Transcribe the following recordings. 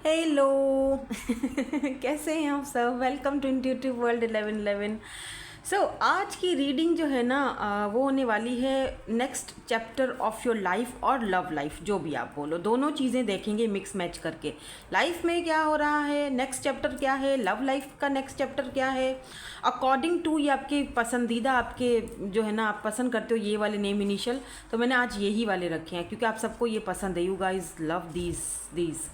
Hello. कैसे हैं आप सब? Welcome to intuitive world 1111। आज की रीडिंग जो है ना वो होने वाली है next chapter of your life और लव लाइफ, जो भी आप बोलो, दोनों चीज़ें देखेंगे मिक्स मैच करके। लाइफ में क्या हो रहा है, नेक्स्ट चैप्टर क्या है, लव लाइफ का नेक्स्ट चैप्टर क्या है, अकॉर्डिंग टू ये आपके पसंदीदा, आपके जो है ना आप पसंद करते हो ये वाले नेम इनिशियल, तो मैंने आज यही वाले रखे हैं क्योंकि आप सबको ये पसंद है। You guys love these.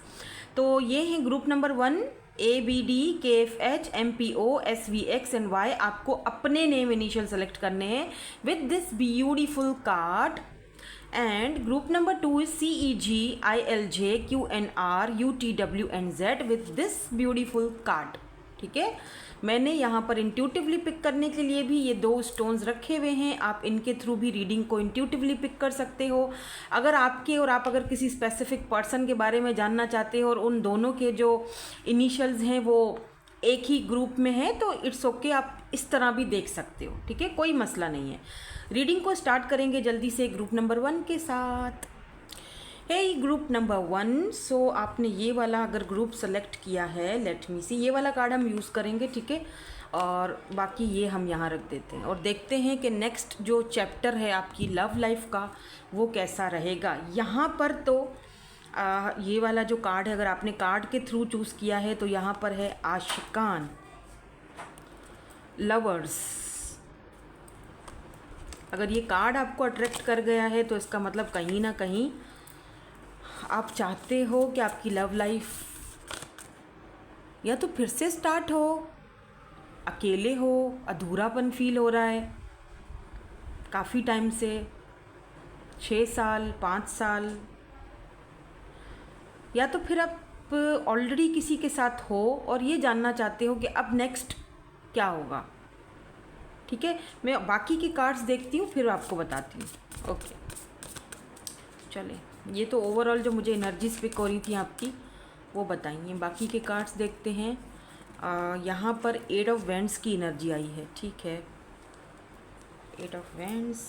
तो ये हैं group number 1, ABD KFH MPO SVX and Y। आपको अपने नेम इनिशियल सेलेक्ट करने हैं with this beautiful card. And group number 2 is CEG ILJ QNR UTW and Z with this beautiful card. ठीक है, मैंने यहाँ पर इंट्यूटिवली पिक करने के लिए भी ये 2 स्टोन्स रखे हुए हैं। आप इनके थ्रू भी रीडिंग को इंट्यूटिवली पिक कर सकते हो। अगर आपके और आप अगर किसी स्पेसिफिक पर्सन के बारे में जानना चाहते हो और उन दोनों के जो इनिशियल्स हैं वो एक ही ग्रुप में है तो इट्स ओके, आप इस तरह भी देख सकते हो। ठीक है, कोई मसला नहीं है। रीडिंग को स्टार्ट करेंगे जल्दी से ग्रुप नंबर 1 के साथ। हे ग्रुप नंबर 1, सो आपने ये वाला अगर ग्रुप सेलेक्ट किया है, लेट मी सी, ये वाला कार्ड हम यूज़ करेंगे। ठीक है, और बाकी ये हम यहाँ रख देते हैं और देखते हैं कि नेक्स्ट जो चैप्टर है आपकी लव लाइफ का वो कैसा रहेगा। यहाँ पर तो ये वाला जो कार्ड है, अगर आपने कार्ड के थ्रू चूज़ किया है तो यहाँ पर है आशिकान, लवर्स। अगर ये कार्ड आपको अट्रैक्ट कर गया है तो इसका मतलब कहीं ना कहीं आप चाहते हो कि आपकी लव लाइफ या तो फिर से स्टार्ट हो, अकेले हो, अधूरापन फील हो रहा है काफ़ी टाइम से, 6 साल 5 साल, या तो फिर आप ऑलरेडी किसी के साथ हो और ये जानना चाहते हो कि अब नेक्स्ट क्या होगा। ठीक है, मैं बाकी के कार्ड्स देखती हूँ फिर आपको बताती हूँ। ओके, चले, ये तो ओवरऑल जो मुझे एनर्जीज पिक हो रही थी आपकी वो बताइए। बाकी के कार्ड्स देखते हैं। यहाँ पर 8 ऑफ वैंड्स की एनर्जी आई है। ठीक है, 8 ऑफ वैंड्स,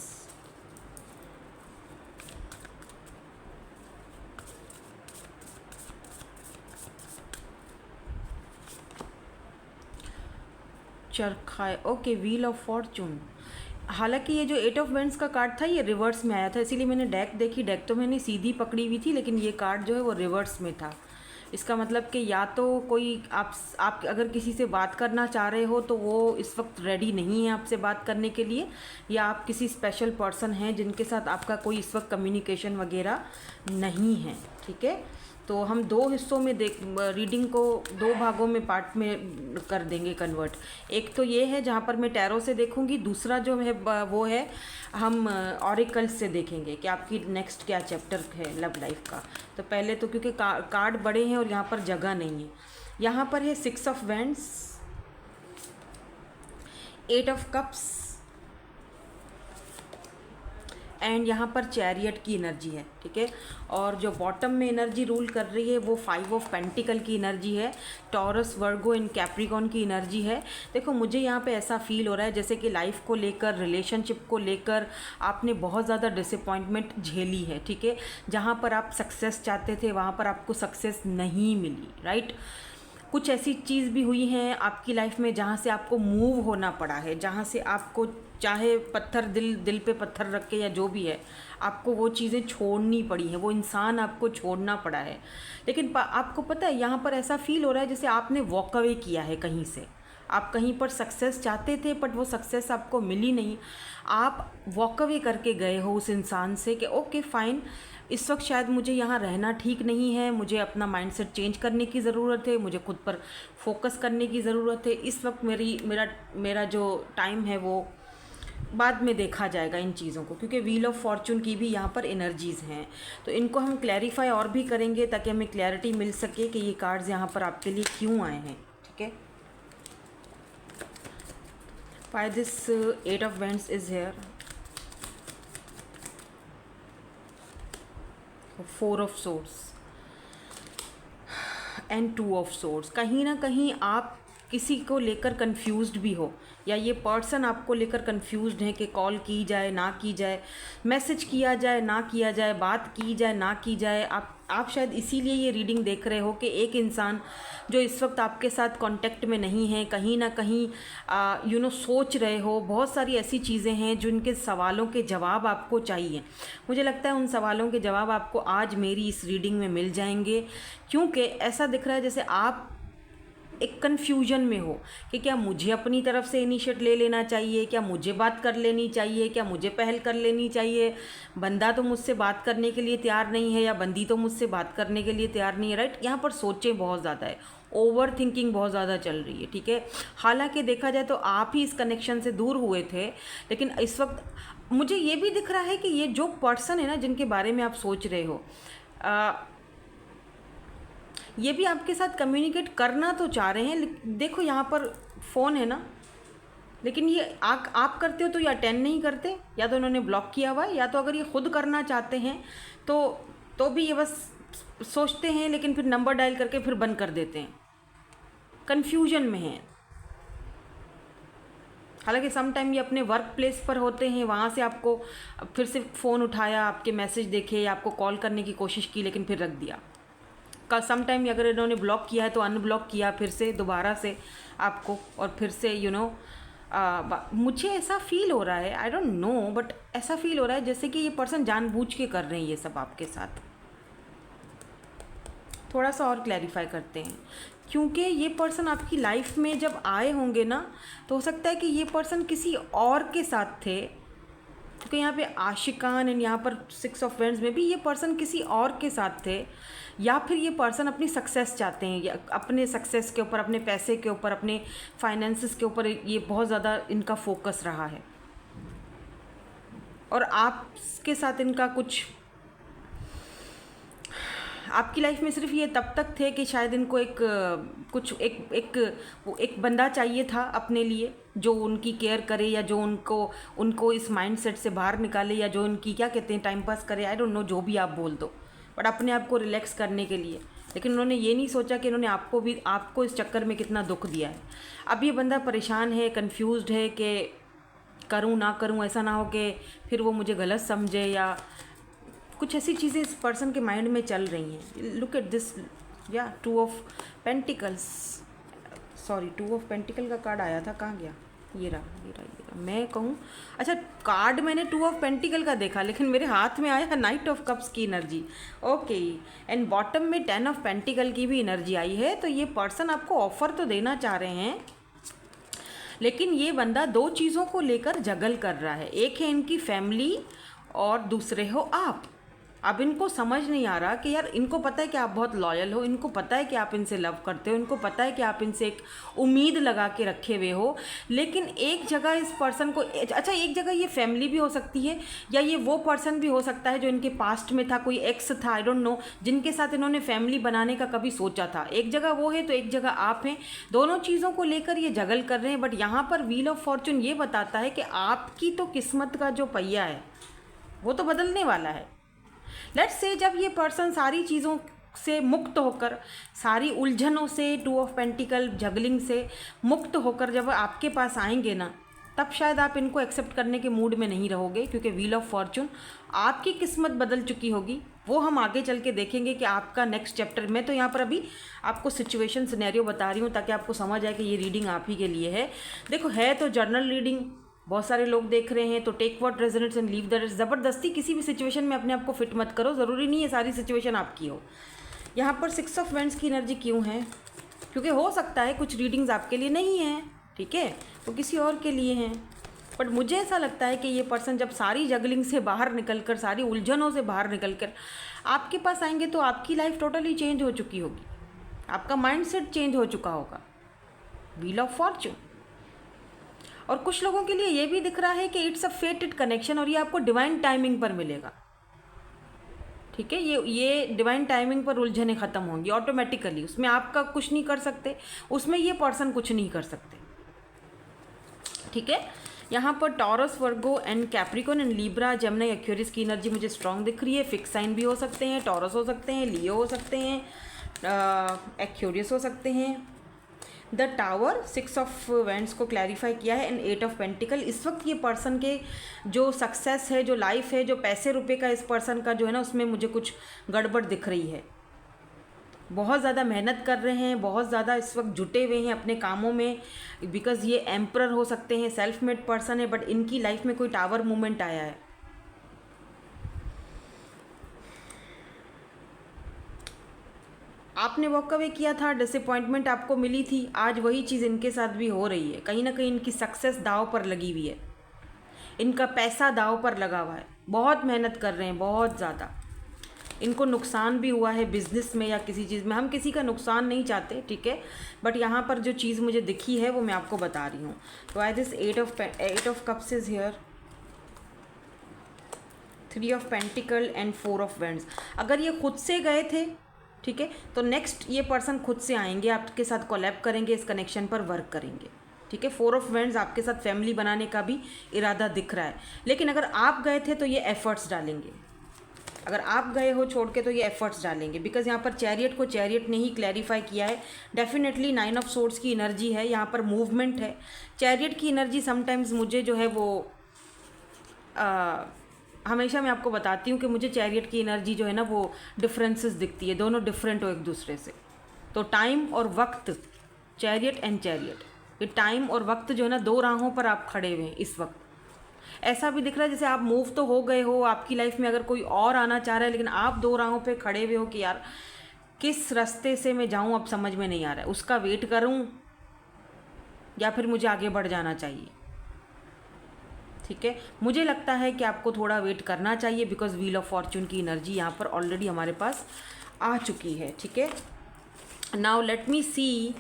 चरखा, ओके, व्हील ऑफ फॉर्चून। हालांकि ये जो 8 ऑफ वैंड्स का कार्ड था ये रिवर्स में आया था, इसीलिए मैंने डेक देखी, डेक तो मैंने सीधी पकड़ी हुई थी लेकिन ये कार्ड जो है वो रिवर्स में था। इसका मतलब कि या तो कोई आप अगर किसी से बात करना चाह रहे हो तो वो इस वक्त रेडी नहीं है आपसे बात करने के लिए, या आप किसी स्पेशल पर्सन हैं जिनके साथ आपका कोई इस वक्त कम्युनिकेशन वगैरह नहीं है। ठीक है, तो हम 2 हिस्सों में रीडिंग को 2 भागों में पार्ट में कर देंगे कन्वर्ट। एक तो ये है जहाँ पर मैं टैरो से देखूंगी, दूसरा जो है वो है हम ऑरिकल्स से देखेंगे कि आपकी नेक्स्ट क्या चैप्टर है लव लाइफ का। तो पहले तो क्योंकि कार्ड बड़े हैं और यहाँ पर जगह नहीं है, यहाँ पर है 6 of wands, 8 of cups and यहाँ पर चैरियट की एनर्जी है। ठीक है, और जो बॉटम में एनर्जी रूल कर रही है वो 5 ऑफ पेंटिकल की एनर्जी है, टॉरस, वर्गो एंड कैप्रिकॉन की एनर्जी है। देखो, मुझे यहाँ पे ऐसा फील हो रहा है जैसे कि लाइफ को लेकर, रिलेशनशिप को लेकर आपने बहुत ज़्यादा डिसअपॉइंटमेंट झेली है। ठीक है, जहाँ पर आप सक्सेस चाहते थे वहाँ पर आपको सक्सेस नहीं मिली, राइट। कुछ ऐसी चीज़ भी हुई हैं आपकी लाइफ में जहाँ से आपको मूव होना पड़ा है, जहाँ से आपको चाहे पत्थर दिल पे पत्थर रख के या जो भी है, आपको वो चीज़ें छोड़नी पड़ी हैं, वो इंसान आपको छोड़ना पड़ा है। लेकिन आपको पता है यहाँ पर ऐसा फील हो रहा है जैसे आपने वॉक अवे किया है कहीं से। आप कहीं पर सक्सेस चाहते थे बट वो सक्सेस आपको मिली नहीं, आप वॉक अवे करके गए हो उस इंसान से कि ओके फाइन, इस वक्त शायद मुझे यहाँ रहना ठीक नहीं है, मुझे अपना माइंडसेट चेंज करने की ज़रूरत है, मुझे खुद पर फोकस करने की ज़रूरत है। इस वक्त मेरा जो टाइम है वो बाद में देखा जाएगा इन चीज़ों को, क्योंकि व्हील ऑफ फॉर्चून की भी यहाँ पर एनर्जीज़ हैं। तो इनको हम क्लैरिफाई और भी करेंगे ताकि हमें क्लैरिटी मिल सके कि ये कार्ड्स यहाँ पर आपके लिए क्यों आए हैं। ठीक है, why this 8 of wands is here, 4 of swords and 2 of swords. कहीं ना कहीं आप किसी को लेकर कंफ्यूज्ड भी हो, या ये पर्सन आपको लेकर कंफ्यूज्ड है कि कॉल की जाए ना की जाए, मैसेज किया जाए ना किया जाए, बात की जाए ना की जाए, आप आप शायद इसीलिए ये रीडिंग देख रहे हो कि एक इंसान जो इस वक्त आपके साथ कांटेक्ट में नहीं है, कहीं ना कहीं सोच रहे हो, बहुत सारी ऐसी चीज़ें हैं जिनके सवालों के जवाब आपको चाहिए। मुझे लगता है उन सवालों के जवाब आपको आज मेरी इस रीडिंग में मिल जाएंगे, क्योंकि ऐसा दिख रहा है जैसे आप एक कन्फ्यूजन में हो कि क्या मुझे अपनी तरफ से इनिशिएट ले लेना चाहिए, क्या मुझे बात कर लेनी चाहिए, क्या मुझे पहल कर लेनी चाहिए। बंदा तो मुझसे बात करने के लिए तैयार नहीं है या बंदी तो मुझसे बात करने के लिए तैयार नहीं है, राइट। यहाँ पर सोचें बहुत ज़्यादा है, ओवर थिंकिंग बहुत ज़्यादा चल रही है, ठीक है। हालांकि देखा जाए तो आप ही इस कनेक्शन से दूर हुए थे, लेकिन इस वक्त मुझे ये भी दिख रहा है कि ये जो पर्सन है ना जिनके बारे में आप सोच रहे हो, ये भी आपके साथ कम्युनिकेट करना तो चाह रहे हैं। देखो यहाँ पर फ़ोन है ना, लेकिन ये आप करते हो तो ये अटेंड नहीं करते, या तो उन्होंने ब्लॉक किया हुआ है, या तो अगर ये खुद करना चाहते हैं तो भी ये बस सोचते हैं लेकिन फिर नंबर डायल करके फिर बंद कर देते हैं, कन्फ्यूजन में हैं। हालांकि सम टाइम ये अपने वर्क प्लेस पर होते हैं, वहाँ से आपको फिर से फ़ोन उठाया, आपके मैसेज देखे, आपको कॉल करने की कोशिश की लेकिन फिर रख दिया। सम टाइम अगर इन्होंने ब्लॉक किया है तो अनब्लॉक किया फिर से दोबारा से आपको, और फिर से मुझे ऐसा फील हो रहा है, आई डोंट नो, बट ऐसा फील हो रहा है जैसे कि ये पर्सन जानबूझ के कर रहे हैं ये सब आपके साथ। थोड़ा सा और क्लैरिफाई करते हैं, क्योंकि ये पर्सन आपकी लाइफ में जब आए होंगे ना, तो हो सकता है कि ये पर्सन किसी और के साथ थे, क्योंकि यहाँ पे आशिकान एंड यहाँ पर 6 ऑफ वेंड्स में भी ये पर्सन किसी और के साथ थे, या फिर ये पर्सन अपनी सक्सेस चाहते हैं, या अपने सक्सेस के ऊपर, अपने पैसे के ऊपर, अपने फाइनेंसेस के ऊपर ये बहुत ज़्यादा इनका फोकस रहा है। और आपके साथ इनका कुछ, आपकी लाइफ में सिर्फ ये तब तक थे कि शायद इनको एक बंदा चाहिए था अपने लिए, जो उनकी केयर करे, या जो उनको इस माइंडसेट से बाहर निकाले, या जो उनकी क्या कहते हैं टाइम पास करे, आई डोंट नो, जो भी आप बोल दो, बट अपने आप को रिलैक्स करने के लिए। लेकिन उन्होंने ये नहीं सोचा कि इन्होंने आपको इस चक्कर में कितना दुख दिया है। अब ये बंदा परेशान है, कंफ्यूज्ड है कि करूँ ना करूँ, ऐसा ना हो कि फिर वो मुझे गलत समझे, या कुछ ऐसी चीज़ें इस पर्सन के माइंड में चल रही हैं। लुक एट दिस, या 2 of pentacles, sorry 2 of pentacle का कार्ड आया था, कहाँ गया, ये रहा। मैं कहूँ, अच्छा कार्ड मैंने 2 ऑफ पेंटिकल का देखा, लेकिन मेरे हाथ में आया नाइट ऑफ कप्स की एनर्जी, ओके। एंड बॉटम में 10 ऑफ पेंटिकल की भी एनर्जी आई है। तो ये पर्सन आपको ऑफर तो देना चाह रहे हैं, लेकिन ये बंदा 2 चीज़ों को लेकर जगल कर रहा है। एक है इनकी फैमिली और दूसरे हो आप। अब इनको समझ नहीं आ रहा कि यार, इनको पता है कि आप बहुत लॉयल हो, इनको पता है कि आप इनसे लव करते हो, इनको पता है कि आप इनसे एक उम्मीद लगा के रखे हुए हो, लेकिन एक जगह इस पर्सन को, अच्छा एक जगह ये फैमिली भी हो सकती है, या ये वो पर्सन भी हो सकता है जो इनके पास्ट में था, कोई एक्स था, आई डोंट नो, जिनके साथ इन्होंने फैमिली बनाने का कभी सोचा था। एक जगह वो है तो एक जगह आप हैं, दोनों चीज़ों को लेकर ये जगल कर रहे हैं। बट यहाँ पर व्हील ऑफ फॉर्चून ये बताता है कि आपकी तो किस्मत का जो पहिया है वो तो बदलने वाला है। लेट्स से जब ये पर्सन सारी चीज़ों से मुक्त होकर, सारी उलझनों से, 2 ऑफ पेंटिकल जगलिंग से मुक्त होकर जब आपके पास आएंगे ना, तब शायद आप इनको एक्सेप्ट करने के मूड में नहीं रहोगे, क्योंकि व्हील ऑफ फॉर्चून आपकी किस्मत बदल चुकी होगी। वो हम आगे चल के देखेंगे कि आपका नेक्स्ट चैप्टर में। तो यहाँ पर अभी आपको सिचुएशन सिनेरियो बता रही हूँ ताकि आपको समझ आए कि ये रीडिंग आप ही के लिए है। देखो, है तो जर्नल रीडिंग, बहुत सारे लोग देख रहे हैं, तो take what resonates and leave the rest. ज़बरदस्ती किसी भी सिचुएशन में अपने आप को फिट मत करो, ज़रूरी नहीं है सारी सिचुएशन आपकी हो। यहाँ पर 6 ऑफ वेंड्स की एनर्जी क्यों है? क्योंकि हो सकता है कुछ रीडिंग्स आपके लिए नहीं हैं, ठीक है, वो किसी और के लिए हैं। बट मुझे ऐसा लगता है कि ये पर्सन जब सारी जगलिंग से बाहर निकल कर, सारी उलझनों से बाहर निकल कर आपके पास आएंगे, तो आपकी लाइफ टोटली चेंज हो चुकी होगी, आपका माइंडसेट चेंज हो चुका होगा। Wheel of Fortune. और कुछ लोगों के लिए ये भी दिख रहा है कि इट्स अ फेटेड कनेक्शन, और ये आपको डिवाइन टाइमिंग पर मिलेगा, ठीक है। ये डिवाइन टाइमिंग पर उलझने ख़त्म होंगी ऑटोमेटिकली, उसमें आपका कुछ नहीं कर सकते, उसमें ये पर्सन कुछ नहीं कर सकते, ठीक है। यहाँ पर taurus, Virgo and Capricorn and Libra, Gemini, Aquarius की एनर्जी मुझे स्ट्रॉन्ग दिख रही है। फिक्स साइन भी हो सकते हैं, टॉरस हो सकते हैं, लियो हो सकते हैं, एक्वेरियस हो सकते हैं। द टावर, 6 ऑफ वैंड्स को क्लैरिफाई किया है, एंड 8 ऑफ पेंटिकल। इस वक्त ये पर्सन के जो सक्सेस है, जो लाइफ है, जो पैसे रुपए का इस पर्सन का जो है ना, उसमें मुझे कुछ गड़बड़ दिख रही है। बहुत ज़्यादा मेहनत कर रहे हैं, बहुत ज़्यादा इस वक्त जुटे हुए हैं अपने कामों में, बिकॉज़ ये एम्परर हो सकते हैं, सेल्फ मेड पर्सन है, बट इनकी लाइफ में कोई टावर मूवमेंट आया है। आपने वॉक अवे किया था, डिसअपॉइंटमेंट आपको मिली थी, आज वही चीज़ इनके साथ भी हो रही है। कहीं ना कहीं इनकी सक्सेस दाव पर लगी हुई है, इनका पैसा दाव पर लगा हुआ है, बहुत मेहनत कर रहे हैं, बहुत ज़्यादा। इनको नुकसान भी हुआ है बिजनेस में या किसी चीज़ में, हम किसी का नुकसान नहीं चाहते, ठीक है, बट यहाँ पर जो चीज़ मुझे दिखी है वो मैं आपको बता रही हूँ। तो I this 8 of cups is here, 3 of pentacles and 4 of wands. अगर ये खुद से गए थे, ठीक है, तो नेक्स्ट ये पर्सन खुद से आएंगे, आपके साथ कोलैब करेंगे, इस कनेक्शन पर वर्क करेंगे, ठीक है। 4 ऑफ वैंड्स आपके साथ फैमिली बनाने का भी इरादा दिख रहा है। लेकिन अगर आप गए थे तो ये एफर्ट्स डालेंगे, अगर आप गए हो छोड़ के तो ये एफर्ट्स डालेंगे, बिकॉज यहाँ पर चैरियट को चैरियट ने ही क्लैरिफाई किया है। डेफिनेटली 9 ऑफ सोर्ड्स की एनर्जी है, यहाँ पर मूवमेंट है। चैरियट की एनर्जी समटाइम्स मुझे जो है वो हमेशा मैं आपको बताती हूँ कि मुझे चैरियट की एनर्जी जो है ना वो डिफरेंसेस दिखती है, दोनों डिफरेंट हो एक दूसरे से। तो टाइम और वक्त, चैरियट एंड चैरियट, ये टाइम और वक्त जो है ना, 2 राहों पर आप खड़े हुए हैं इस वक्त। ऐसा भी दिख रहा है जैसे आप मूव तो हो गए हो, आपकी लाइफ में अगर कोई और आना चाह रहा है, लेकिन आप 2 राहों पे खड़े हुए हो कि यार किस रास्ते से मैं जाऊं, अब समझ में नहीं आ रहा है, उसका वेट करूं या फिर मुझे आगे बढ़ जाना चाहिए, ठीक है। मुझे लगता है कि आपको थोड़ा वेट करना चाहिए, बिकॉज व्हील ऑफ फॉर्चून की एनर्जी यहाँ पर ऑलरेडी हमारे पास आ चुकी है, ठीक है। नाउ लेट मी सी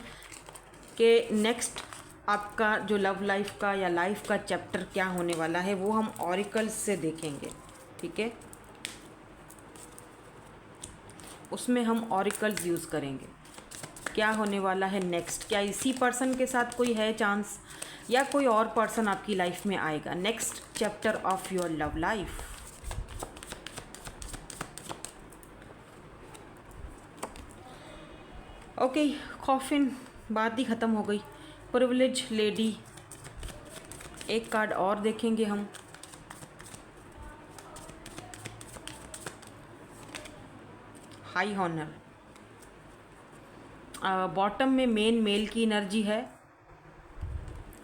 कि नेक्स्ट आपका जो लव लाइफ का या लाइफ का चैप्टर क्या होने वाला है, वो हम ऑरिकल्स से देखेंगे, ठीक है। उसमें हम ऑरिकल्स यूज़ करेंगे, क्या होने वाला है नेक्स्ट। क्या इसी पर्सन के साथ कोई है चांस, या कोई और पर्सन आपकी लाइफ में आएगा next chapter of your love life. Okay, coffin बात ही ख़त्म हो गई। प्रिविलेज लेडी, एक कार्ड और देखेंगे हम। हाई हॉनर, बॉटम में मेन मेल की एनर्जी है,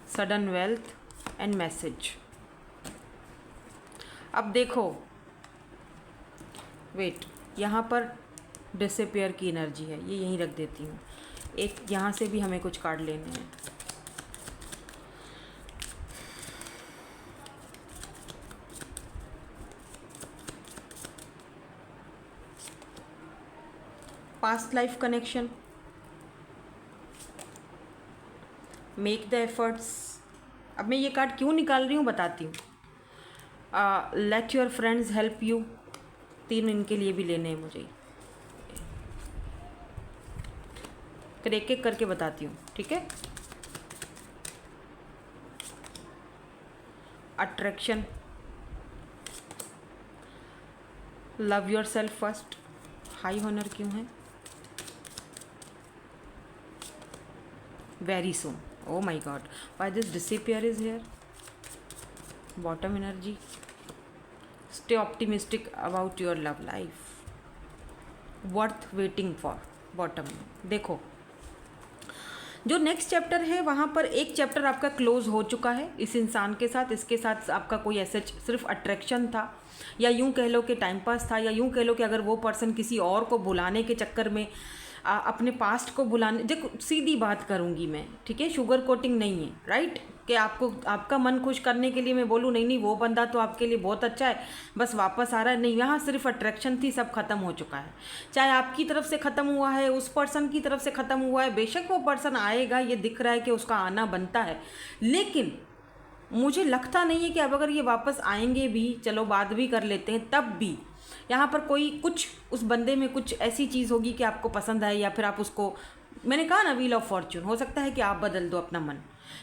सडन वेल्थ एंड मैसेज। अब देखो, वेट, यहाँ पर डिसअपियर की एनर्जी है, ये यहीं रख देती हूँ। एक यहाँ से भी हमें कुछ कार्ड लेने हैं। Past life connection, make the efforts. अब मैं ये कार्ड क्यों निकाल रही हूँ बताती हूँ। Let your friends help you, 3 इनके लिए भी लेने हैं मुझे, फिर एक एक करके बताती हूँ, ठीक है। Attraction, love yourself first, high honour क्यों है, very soon, oh my god, why this disappear is here, bottom energy, stay optimistic about your love life, worth waiting for, bottom में देखो। जो नेक्स्ट चैप्टर है वहाँ पर एक chapter आपका क्लोज हो चुका है इस इंसान के साथ, इसके साथ आपका कोई ऐसे सिर्फ अट्रैक्शन था, या यूँ कह लो कि टाइम पास था, या यूँ कह लो कि अगर वो पर्सन किसी और को बुलाने के चक्कर में अपने पास्ट को भुलाने, देखो सीधी बात करूँगी मैं, ठीक है, शुगर कोटिंग नहीं है, राइट, कि आपको आपका मन खुश करने के लिए मैं बोलूँ नहीं नहीं वो बंदा तो आपके लिए बहुत अच्छा है, बस वापस आ रहा है, नहीं, यहाँ सिर्फ अट्रैक्शन थी, सब खत्म हो चुका है। चाहे आपकी तरफ से ख़त्म हुआ है, उस पर्सन की तरफ से ख़त्म हुआ है, बेशक वो पर्सन आएगा, ये दिख रहा है कि उसका आना बनता है, लेकिन मुझे लगता नहीं है कि अब अगर ये वापस आएंगे भी, चलो बात भी कर लेते हैं, तब भी यहाँ पर कोई कुछ उस बंदे में कुछ ऐसी चीज़ होगी कि आपको पसंद आए, या फिर आप उसको, मैंने कहा ना व्हील ऑफ फॉर्चून, हो सकता है कि आप बदल दो अपना मन,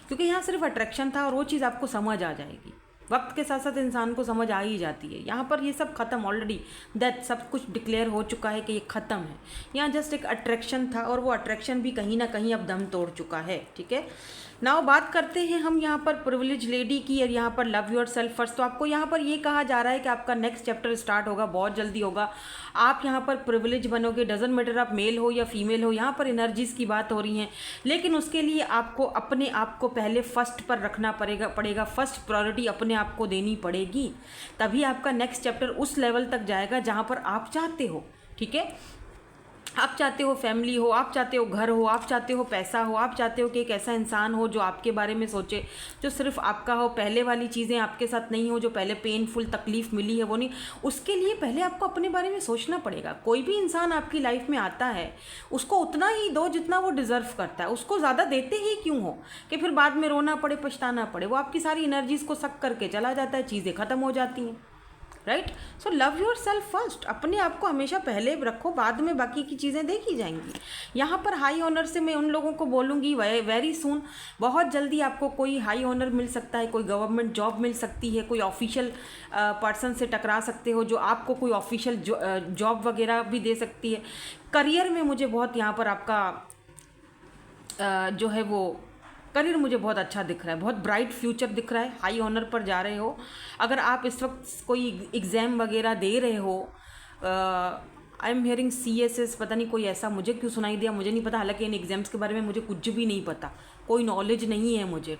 क्योंकि यहाँ सिर्फ अट्रैक्शन था और वो चीज़ आपको समझ आ जाएगी, वक्त के साथ साथ इंसान को समझ आ ही जाती है। यहाँ पर ये सब खत्म, ऑलरेडी दैट सब कुछ डिक्लेयर हो चुका है कि ये ख़त्म है। यहाँ जस्ट एक अट्रैक्शन था और वो अट्रैक्शन भी कहीं ना कहीं अब दम तोड़ चुका है। ठीक है, नाउ बात करते हैं हम यहाँ पर प्रिविलेज लेडी की और यहाँ पर लव योर सेल्फ फर्स्ट। तो आपको यहाँ पर ये कहा जा रहा है कि आपका नेक्स्ट चैप्टर स्टार्ट होगा, बहुत जल्दी होगा। आप यहाँ पर प्रिविलेज बनोगे, डजंट मैटर आप मेल हो या फीमेल हो, यहाँ पर एनर्जीज़ की बात हो रही है। लेकिन उसके लिए आपको अपने आप को पहले फर्स्ट पर रखना पड़ेगा। फर्स्ट प्रायोरिटी अपने आप को देनी पड़ेगी, तभी आपका नेक्स्ट चैप्टर उस लेवल तक जाएगा जहाँ पर आप चाहते हो। ठीक है, आप चाहते हो फैमिली हो, आप चाहते हो घर हो, आप चाहते हो पैसा हो, आप चाहते हो कि एक ऐसा इंसान हो जो आपके बारे में सोचे, जो सिर्फ आपका हो, पहले वाली चीज़ें आपके साथ नहीं हो, जो पहले पेनफुल तकलीफ़ मिली है वो नहीं। उसके लिए पहले आपको अपने बारे में सोचना पड़ेगा। कोई भी इंसान आपकी लाइफ में आता है, उसको उतना ही दो जितना वो डिज़र्व करता है। उसको ज़्यादा देते ही क्यों हो कि फिर बाद में रोना पड़े, पछताना पड़े। वो आपकी सारी एनर्जीज़ को सक करके चला जाता है, चीज़ें ख़त्म हो जाती हैं। Right, so love yourself first. अपने आप को हमेशा पहले रखो, बाद में बाकी की चीज़ें देखी जाएंगी। यहाँ पर हाई ऑनर से मैं उन लोगों को बोलूँगी वेरी सून, बहुत जल्दी आपको कोई हाई ऑनर मिल सकता है, कोई गवर्नमेंट जॉब मिल सकती है, कोई ऑफिशियल पर्सन से टकरा सकते हो जो आपको कोई ऑफिशियल जॉब वगैरह भी दे सकती है। करियर में मुझे बहुत यहाँ पर आपका जो है वो करियर मुझे बहुत अच्छा दिख रहा है, बहुत ब्राइट फ्यूचर दिख रहा है। हाई ऑनर पर जा रहे हो, अगर आप इस वक्त कोई एग्ज़ाम वगैरह दे रहे हो, आई एम हियरिंग CSS, पता नहीं कोई ऐसा मुझे क्यों सुनाई दिया, मुझे नहीं पता। हालांकि इन एग्ज़ाम्स के बारे में मुझे कुछ भी नहीं पता, कोई नॉलेज नहीं है मुझे।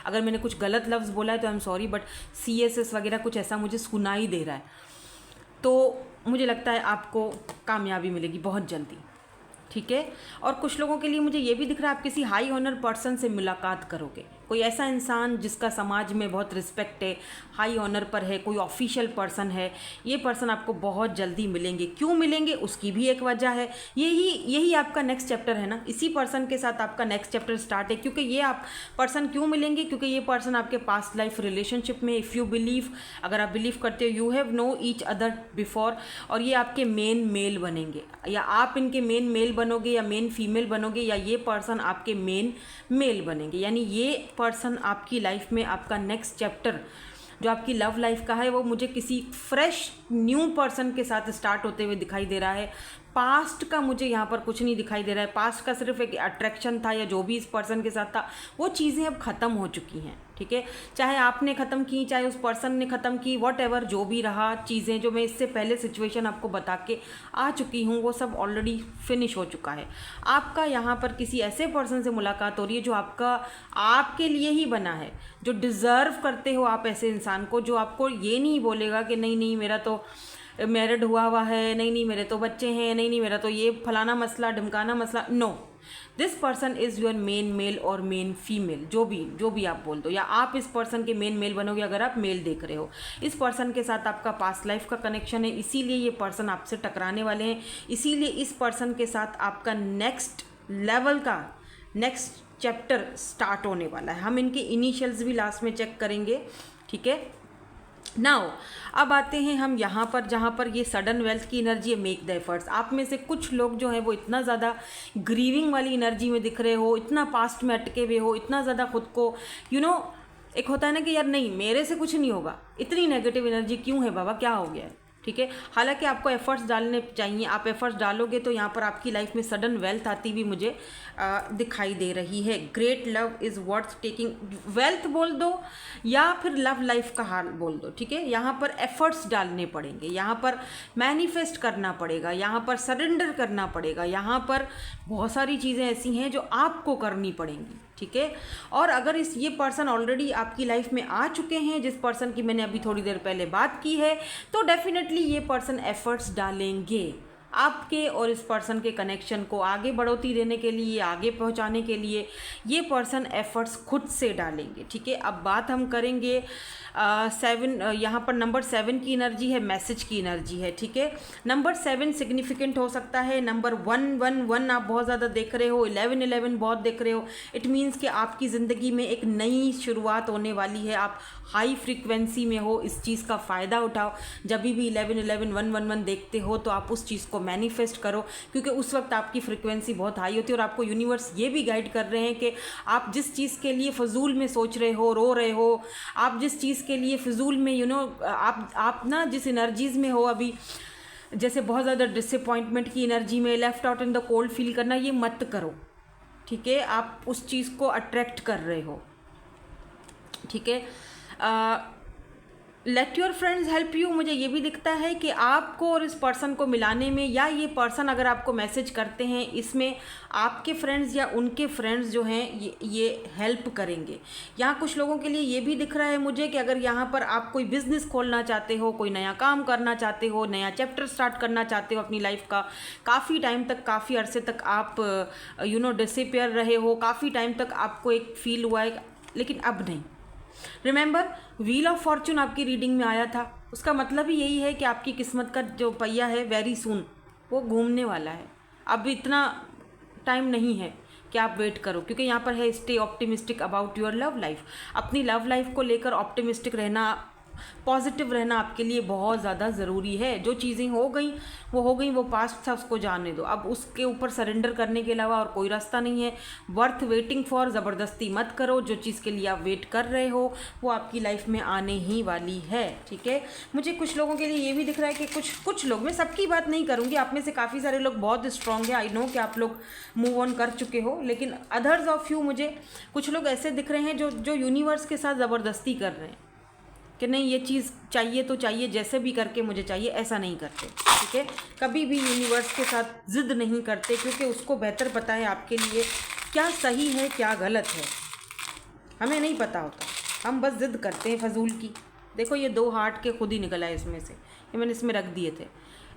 अगर मैंने कुछ गलत लफ्ज़ बोला है तो I am sorry, but CSS वगैरह कुछ ऐसा मुझे सुनाई दे रहा है। तो मुझे लगता है आपको कामयाबी मिलेगी बहुत जल्दी। ठीक है, और कुछ लोगों के लिए मुझे ये भी दिख रहा है आप किसी हाई ऑनर पर्सन से मुलाकात करोगे, कोई ऐसा इंसान जिसका समाज में बहुत रिस्पेक्ट है, हाई ऑनर पर है, कोई ऑफिशियल पर्सन है। ये पर्सन आपको बहुत जल्दी मिलेंगे। क्यों मिलेंगे उसकी भी एक वजह है, यही आपका नेक्स्ट चैप्टर है ना, इसी पर्सन के साथ आपका नेक्स्ट चैप्टर स्टार्ट है। क्योंकि ये आप पर्सन क्यों मिलेंगे, क्योंकि ये पर्सन आपके पास्ट लाइफ रिलेशनशिप में, इफ़ यू बिलीव, अगर आप बिलीव करते हो you have know each other before, और ये आपके मेन मेल बनेंगे, या आप इनके मेन मेल बनोगे, या मेन फीमेल बनोगे, या ये पर्सन आपके मेन मेल बनेंगे। यानी ये पर्सन आपकी लाइफ में आपका नेक्स्ट चैप्टर जो आपकी लव लाइफ का है वो मुझे किसी फ्रेश न्यू पर्सन के साथ स्टार्ट होते हुए दिखाई दे रहा है। पास्ट का मुझे यहाँ पर कुछ नहीं दिखाई दे रहा है। पास्ट का सिर्फ एक अट्रैक्शन था, या जो भी इस पर्सन के साथ था, वो चीज़ें अब ख़त्म हो चुकी हैं। ठीक है, चाहे आपने ख़त्म की, चाहे उस पर्सन ने ख़त्म की, वॉट एवर जो भी रहा, चीज़ें जो मैं इससे पहले सिचुएशन आपको बता के आ चुकी हूँ वो सब ऑलरेडी फिनिश हो चुका है। आपका यहाँ पर किसी ऐसे पर्सन से मुलाकात हो रही है जो आपके लिए ही बना है, जो डिज़र्व करते हो आप ऐसे इंसान को, जो आपको ये नहीं बोलेगा कि नहीं नहीं मेरा तो मैरिड हुआ है, नहीं नहीं मेरे तो बच्चे हैं, नहीं नहीं मेरा तो ये फलाना मसला ढमकाना मसला। No, this person is your main male और मेन फीमेल, जो भी आप बोल दो, या आप इस पर्सन के मेन मेल बनोगे अगर आप मेल देख रहे हो। इस पर्सन के साथ आपका पास्ट लाइफ का कनेक्शन है, इसीलिए ये पर्सन आपसे टकराने वाले हैं, इसीलिए इस पर्सन के साथ आपका नेक्स्ट लेवल का नेक्स्ट चैप्टर स्टार्ट होने वाला है। हम इनके इनिशियल्स भी लास्ट में चेक करेंगे। ठीक है, नाउ अब आते हैं हम यहाँ पर, जहाँ पर ये सडन वेल्थ की एनर्जी है, मेक द एफर्ट्स। आप में से कुछ लोग जो है वो इतना ज़्यादा ग्रीविंग वाली एनर्जी में दिख रहे हो, इतना पास्ट में अटके हुए हो, इतना ज़्यादा खुद को एक होता है ना कि यार नहीं मेरे से कुछ नहीं होगा, इतनी नेगेटिव एनर्जी क्यों है बाबा, क्या हो गया है। ठीक है, हालांकि आपको एफर्ट्स डालने चाहिए, आप एफर्ट्स डालोगे तो यहाँ पर आपकी लाइफ में सडन वेल्थ आती भी मुझे दिखाई दे रही है। Great love is worth taking, wealth बोल दो या फिर लव लाइफ का हाल बोल दो। ठीक है, यहाँ पर एफर्ट्स डालने पड़ेंगे, यहाँ पर मैनिफेस्ट करना पड़ेगा, यहाँ पर सरेंडर करना पड़ेगा, यहाँ पर बहुत सारी चीज़ें ऐसी हैं जो आपको करनी पड़ेंगी। ठीक है, और अगर ये पर्सन ऑलरेडी आपकी लाइफ में आ चुके हैं, जिस पर्सन की मैंने अभी थोड़ी देर पहले बात की है, तो डेफिनेटली ये पर्सन एफर्ट्स डालेंगे आपके और इस पर्सन के कनेक्शन को आगे बढ़ोतरी देने के लिए, आगे पहुंचाने के लिए ये पर्सन एफर्ट्स खुद से डालेंगे। ठीक है, अब बात हम करेंगे 7, यहाँ पर नंबर 7 की एनर्जी है, मैसेज की एनर्जी है। ठीक है, नंबर 7 सिग्निफिकेंट हो सकता है, नंबर 111 आप बहुत ज़्यादा देख रहे हो, 1111 बहुत देख रहे हो। इट मीन्स कि आपकी ज़िंदगी में एक नई शुरुआत होने वाली है, आप हाई फ्रीक्वेंसी में हो, इस चीज़ का फ़ायदा उठाओ। जब भी 1111 111 देखते हो तो आप उस चीज़ को को मैनिफेस्ट करो, क्योंकि उस वक्त आपकी फ्रिक्वेंसी बहुत हाई होती है और आपको यूनिवर्स ये भी गाइड कर रहे हैं कि आप जिस चीज़ के लिए फजूल में सोच रहे हो, रो रहे हो, आप जिस चीज़ के लिए फजूल में आप ना जिस एनर्जीज़ में हो अभी, जैसे बहुत ज़्यादा डिसअपॉइंटमेंट की एनर्जी में, left out in the cold feel करना, ये मत करो, ठीक है। आप उस चीज़ को अट्रैक्ट कर रहे हो, ठीक है। Let your friends help you, मुझे ये भी दिखता है कि आपको और इस पर्सन को मिलाने में, या ये पर्सन अगर आपको मैसेज करते हैं इसमें आपके फ्रेंड्स या उनके फ्रेंड्स जो हैं ये हेल्प करेंगे। यहाँ कुछ लोगों के लिए ये भी दिख रहा है मुझे कि अगर यहाँ पर आप कोई बिज़नेस खोलना चाहते हो, कोई नया काम करना चाहते हो, नया चैप्टर स्टार्ट करना चाहते हो अपनी लाइफ का, काफ़ी टाइम तक, काफ़ी अरसे तक आप डिसअपियर रहे हो, काफ़ी टाइम तक आपको एक फील हुआ है, लेकिन अब नहीं। रिमेंबर, व्हील ऑफ फॉर्चून आपकी रीडिंग में आया था, उसका मतलब ही यही है कि आपकी किस्मत का जो पहिया है वेरी सून वो घूमने वाला है। अब इतना टाइम नहीं है कि आप वेट करो, क्योंकि यहाँ पर है stay optimistic about your love life. अपनी लव लाइफ को लेकर ऑप्टिमिस्टिक रहना, पॉजिटिव रहना आपके लिए बहुत ज़्यादा ज़रूरी है। जो चीज़ें हो गई वो हो गई, वो पास्ट था, उसको जाने दो। अब उसके ऊपर सरेंडर करने के अलावा और कोई रास्ता नहीं है। वर्थ वेटिंग फॉर, ज़बरदस्ती मत करो। जो चीज़ के लिए आप वेट कर रहे हो वो आपकी लाइफ में आने ही वाली है, ठीक है। मुझे कुछ लोगों के लिए ये भी दिख रहा है कि कुछ लोग, मैं सबकी बात नहीं करूँगी, आप में से काफ़ी सारे लोग बहुत स्ट्रॉन्ग है, आई नो कि आप लोग मूव ऑन कर चुके हो, लेकिन अदर्स ऑफ यू, मुझे कुछ लोग ऐसे दिख रहे हैं जो यूनिवर्स के साथ ज़बरदस्ती कर रहे हैं कि नहीं ये चीज़ चाहिए तो चाहिए, जैसे भी करके मुझे चाहिए, ऐसा नहीं करते, ठीक है। कभी भी यूनिवर्स के साथ ज़िद नहीं करते, क्योंकि उसको बेहतर पता है आपके लिए क्या सही है क्या गलत है, हमें नहीं पता होता, हम बस ज़िद करते हैं फजूल की। देखो ये 2 हार्ट के खुद ही निकल आए इसमें से, ये मैंने इसमें रख दिए थे।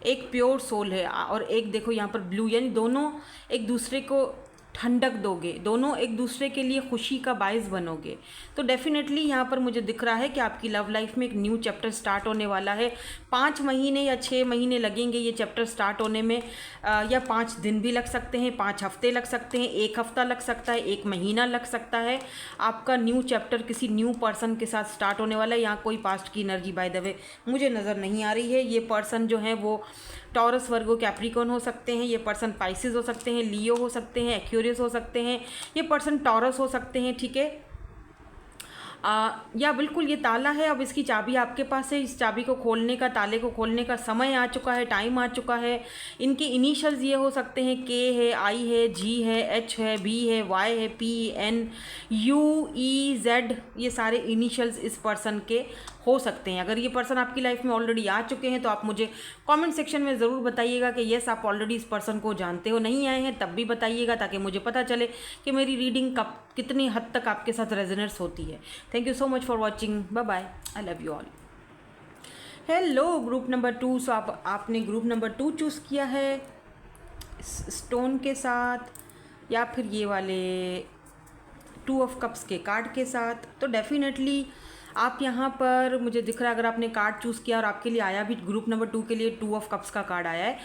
एक प्योर सोल है और एक देखो यहाँ पर ब्लू, यानी दोनों एक दूसरे को ठंडक दोगे, दोनों एक दूसरे के लिए खुशी का बायस बनोगे। तो डेफिनेटली यहाँ पर मुझे दिख रहा है कि आपकी लव लाइफ में एक न्यू चैप्टर स्टार्ट होने वाला है। 5 महीने या 6 महीने लगेंगे ये चैप्टर स्टार्ट होने में, या 5 दिन भी लग सकते हैं, 5 हफ्ते लग सकते हैं, 1 हफ्ता लग सकता है, 1 महीना लग सकता है। आपका न्यू चैप्टर किसी न्यू पर्सन के साथ स्टार्ट होने वाला है। यहाँ कोई पास्ट की एनर्जी बाय द वे मुझे नज़र नहीं आ रही है। ये पर्सन जो है वो टॉरस, वर्गो, कैप्रिकॉर्न हो सकते हैं, ये पर्सन पाइसिस हो सकते हैं, लियो हो सकते हैं, एक्वेरियस हो सकते हैं, ये पर्सन टॉरस हो सकते हैं, ठीक है। या बिल्कुल ये ताला है, अब इसकी चाबी आपके पास है, इस चाबी को खोलने का, ताले को खोलने का समय आ चुका है, टाइम आ चुका है। इनके इनिशियल्स ये हो सकते हैं, के है, आई है, जी है, एच है, बी है, वाई है, P, N, U, E, Z, ये सारे इनिशियल्स इस पर्सन के हो सकते हैं। अगर ये पर्सन आपकी लाइफ में ऑलरेडी आ चुके हैं तो आप मुझे कमेंट सेक्शन में ज़रूर बताइएगा कि येस आप ऑलरेडी इस पर्सन को जानते हो। नहीं आए हैं तब भी बताइएगा, ताकि मुझे पता चले कि मेरी रीडिंग कब कितनी हद तक आपके साथ रेजोनेट्स होती है। Thank you so much for watching, bye bye, I love you all. Hello group number 2, so आपने ग्रुप नंबर 2 चूज़ किया है स्टोन के साथ, या फिर ये वाले 2 ऑफ कप्स के कार्ड के साथ। तो डेफिनेटली आप यहाँ पर, मुझे दिख रहा है अगर आपने कार्ड चूज़ किया और आपके लिए आया भी ग्रुप नंबर 2 के लिए 2 ऑफ कप्स का कार्ड आया है,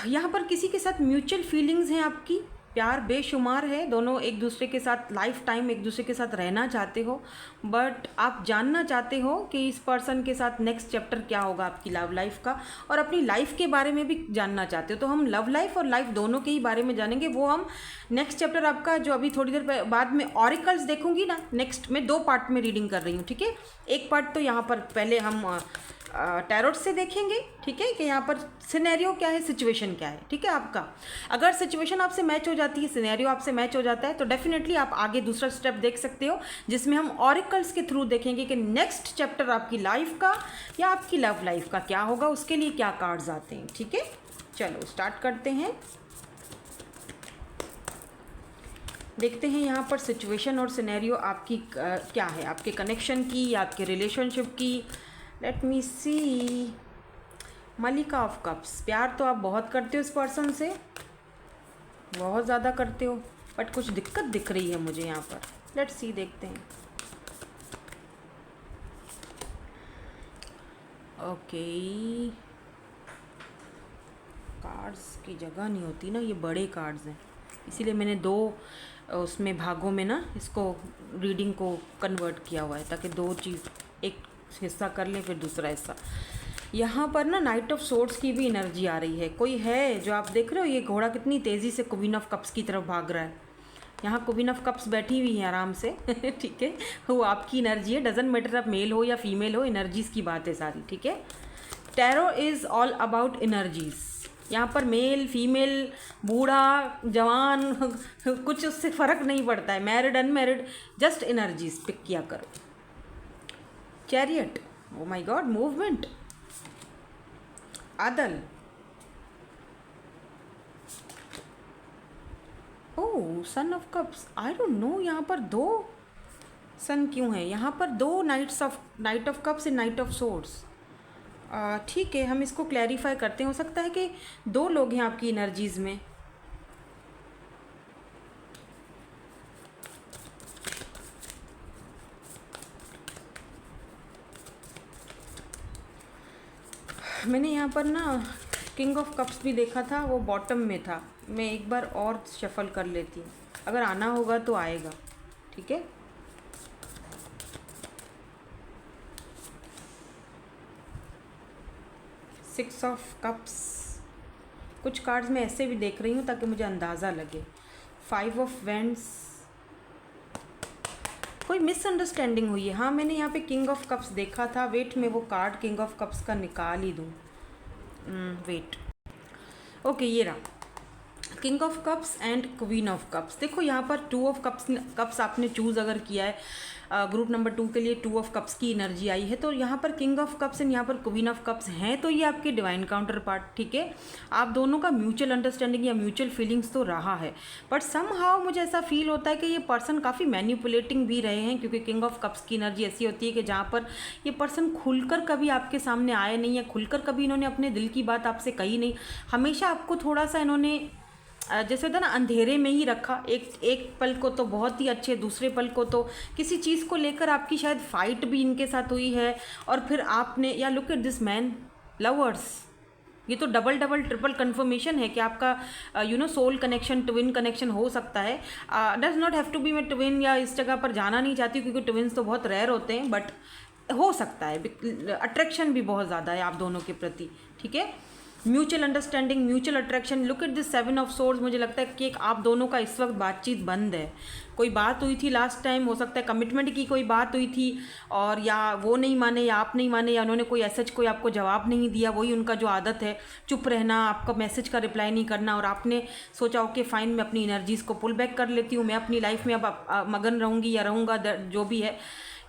यहाँ पर किसी के साथ म्यूचुअल फीलिंग्स हैं आपकी, प्यार बेशुमार है, दोनों एक दूसरे के साथ लाइफ टाइम एक दूसरे के साथ रहना चाहते हो, बट आप जानना चाहते हो कि इस पर्सन के साथ नेक्स्ट चैप्टर क्या होगा आपकी लव लाइफ का, और अपनी लाइफ के बारे में भी जानना चाहते हो। तो हम लव लाइफ और लाइफ दोनों के ही बारे में जानेंगे, वो हम नेक्स्ट चैप्टर आपका जो अभी थोड़ी देर बाद में ऑरिकल्स देखूंगी ना, नेक्स्ट में 2 पार्ट में रीडिंग कर रही हूँ, ठीक है। एक पार्ट तो यहाँ पर पहले हम टैरोट से देखेंगे, ठीक है, कि यहाँ पर सिनेरियो क्या है, सिचुएशन क्या है, ठीक है। आपका अगर सिचुएशन आपसे मैच हो जाती है, सिनेरियो आपसे मैच हो जाता है, तो डेफिनेटली आप आगे दूसरा स्टेप देख सकते हो, जिसमें हम ऑरिकल्स के थ्रू देखेंगे कि नेक्स्ट चैप्टर आपकी लाइफ का या आपकी लव लाइफ का क्या होगा, उसके लिए क्या कार्ड्स आते हैं, ठीक है। चलो स्टार्ट करते हैं, देखते हैं यहाँ पर सिचुएशन और सिनेरियो आपकी क्या है, आपके कनेक्शन की या आपके रिलेशनशिप की। लेट मी सी, मलिका ऑफ कप्स। प्यार तो आप बहुत करते हो इस पर्सन से, बहुत ज़्यादा करते हो, बट कुछ दिक्कत दिख रही है मुझे यहाँ पर। लेट्स सी, देखते हैं। ओके, कार्ड्स की जगह नहीं होती ना, ये बड़े कार्ड्स हैं, इसीलिए मैंने 2 उसमें भागों में ना इसको रीडिंग को कन्वर्ट किया हुआ है, ताकि 2 चीज़, एक हिस्सा कर लें फिर दूसरा हिस्सा। यहाँ पर ना नाइट ऑफ सोर्ड्स की भी एनर्जी आ रही है। कोई है जो आप देख रहे हो, ये घोड़ा कितनी तेज़ी से क्वीन ऑफ कप्स की तरफ भाग रहा है। यहाँ क्वीन ऑफ कप्स बैठी हुई है आराम से ठीक है, वो आपकी एनर्जी है, डजेंट मैटर आप मेल हो या फीमेल हो, एनर्जीज़ की बात है सारी, ठीक है। Tarot is all about energies. यहाँ पर मेल फीमेल, बूढ़ा जवान कुछ उससे फ़र्क नहीं पड़ता है, married unmarried, just energies pick किया करो। Chariot, oh my god, movement. आदल, oh sun of cups, I don't know यहाँ पर दो सन क्यों है, यहाँ पर दो knight of cups and knight of swords. ठीक है, हम इसको क्लैरिफाई करते हैं। हो सकता है कि दो लोग हैं आपकी एनर्जीज़ में। मैंने यहाँ पर ना किंग ऑफ कप्स भी देखा था, वो बॉटम में था। मैं एक बार और शफल कर लेती हूँ, अगर आना होगा तो आएगा, ठीक है। सिक्स ऑफ कप्स, कुछ कार्ड्स मैं ऐसे भी देख रही हूँ ताकि मुझे अंदाज़ा लगे। फाइव ऑफ वेंड्स, कोई मिसअंडरस्टैंडिंग हुई है। हाँ, मैंने यहाँ पे किंग ऑफ कप्स देखा था। वेट, मैं वो कार्ड किंग ऑफ कप्स का निकाल ही दूँ। वेट, ओके, ये रहा king of cups and queen of cups. देखो यहाँ पर टू ऑफ कप्स आपने चूज़ अगर किया है, ग्रुप नंबर 2 के लिए टू ऑफ कप्स की एनर्जी आई है, तो यहाँ पर किंग ऑफ कप्स एंड यहाँ पर क्वीन ऑफ कप्स हैं, तो ये आपके डिवाइन काउंटर पार्ट, ठीक है। आप दोनों का म्यूचुअल अंडरस्टैंडिंग या म्यूचुअल फीलिंग्स तो रहा है, बट सम हाउ मुझे ऐसा फील होता है कि ये पर्सन काफ़ी मैनिपुलेटिंग भी रहे हैं, क्योंकि किंग ऑफ कप्स की एनर्जी ऐसी होती है कि जहाँ पर ये पर्सन खुलकर कभी आपके सामने आए नहीं है, खुलकर कभी इन्होंने अपने दिल की बात आपसे कही नहीं। हमेशा आपको थोड़ा सा इन्होंने जैसे होता है ना, अंधेरे में ही रखा। एक पल को तो बहुत ही अच्छे, दूसरे पल को तो किसी चीज़ को लेकर आपकी शायद फाइट भी इनके साथ हुई है, और फिर आपने, या look at this man, lovers, ये तो डबल ट्रिपल कन्फर्मेशन है कि आपका सोल कनेक्शन, ट्विन कनेक्शन हो सकता है। Does not have to be, मैं ट्विन या इस जगह पर जाना नहीं चाहती क्योंकि ट्विन्स तो बहुत रेयर होते हैं, बट हो सकता है। अट्रैक्शन भी बहुत ज़्यादा है आप दोनों के प्रति, ठीक है। Mutual understanding, mutual attraction. Look at this seven of swords. मुझे लगता है कि आप दोनों का इस वक्त बातचीत बंद है। कोई बात हुई थी लास्ट टाइम, हो सकता है कमिटमेंट की कोई बात हुई थी, और या वो नहीं माने या आप नहीं माने, या उन्होंने कोई ऐसा कोई आपको जवाब नहीं दिया। वही उनका जो आदत है, चुप रहना, आपका मैसेज का रिप्लाई नहीं करना, और आपने सोचा ओके फाइन, मैं अपनी एनर्जीज़ को पुल बैक कर लेती हूँ, मैं अपनी लाइफ में अब मगन रहूँगी या रहूँगा, जो भी है।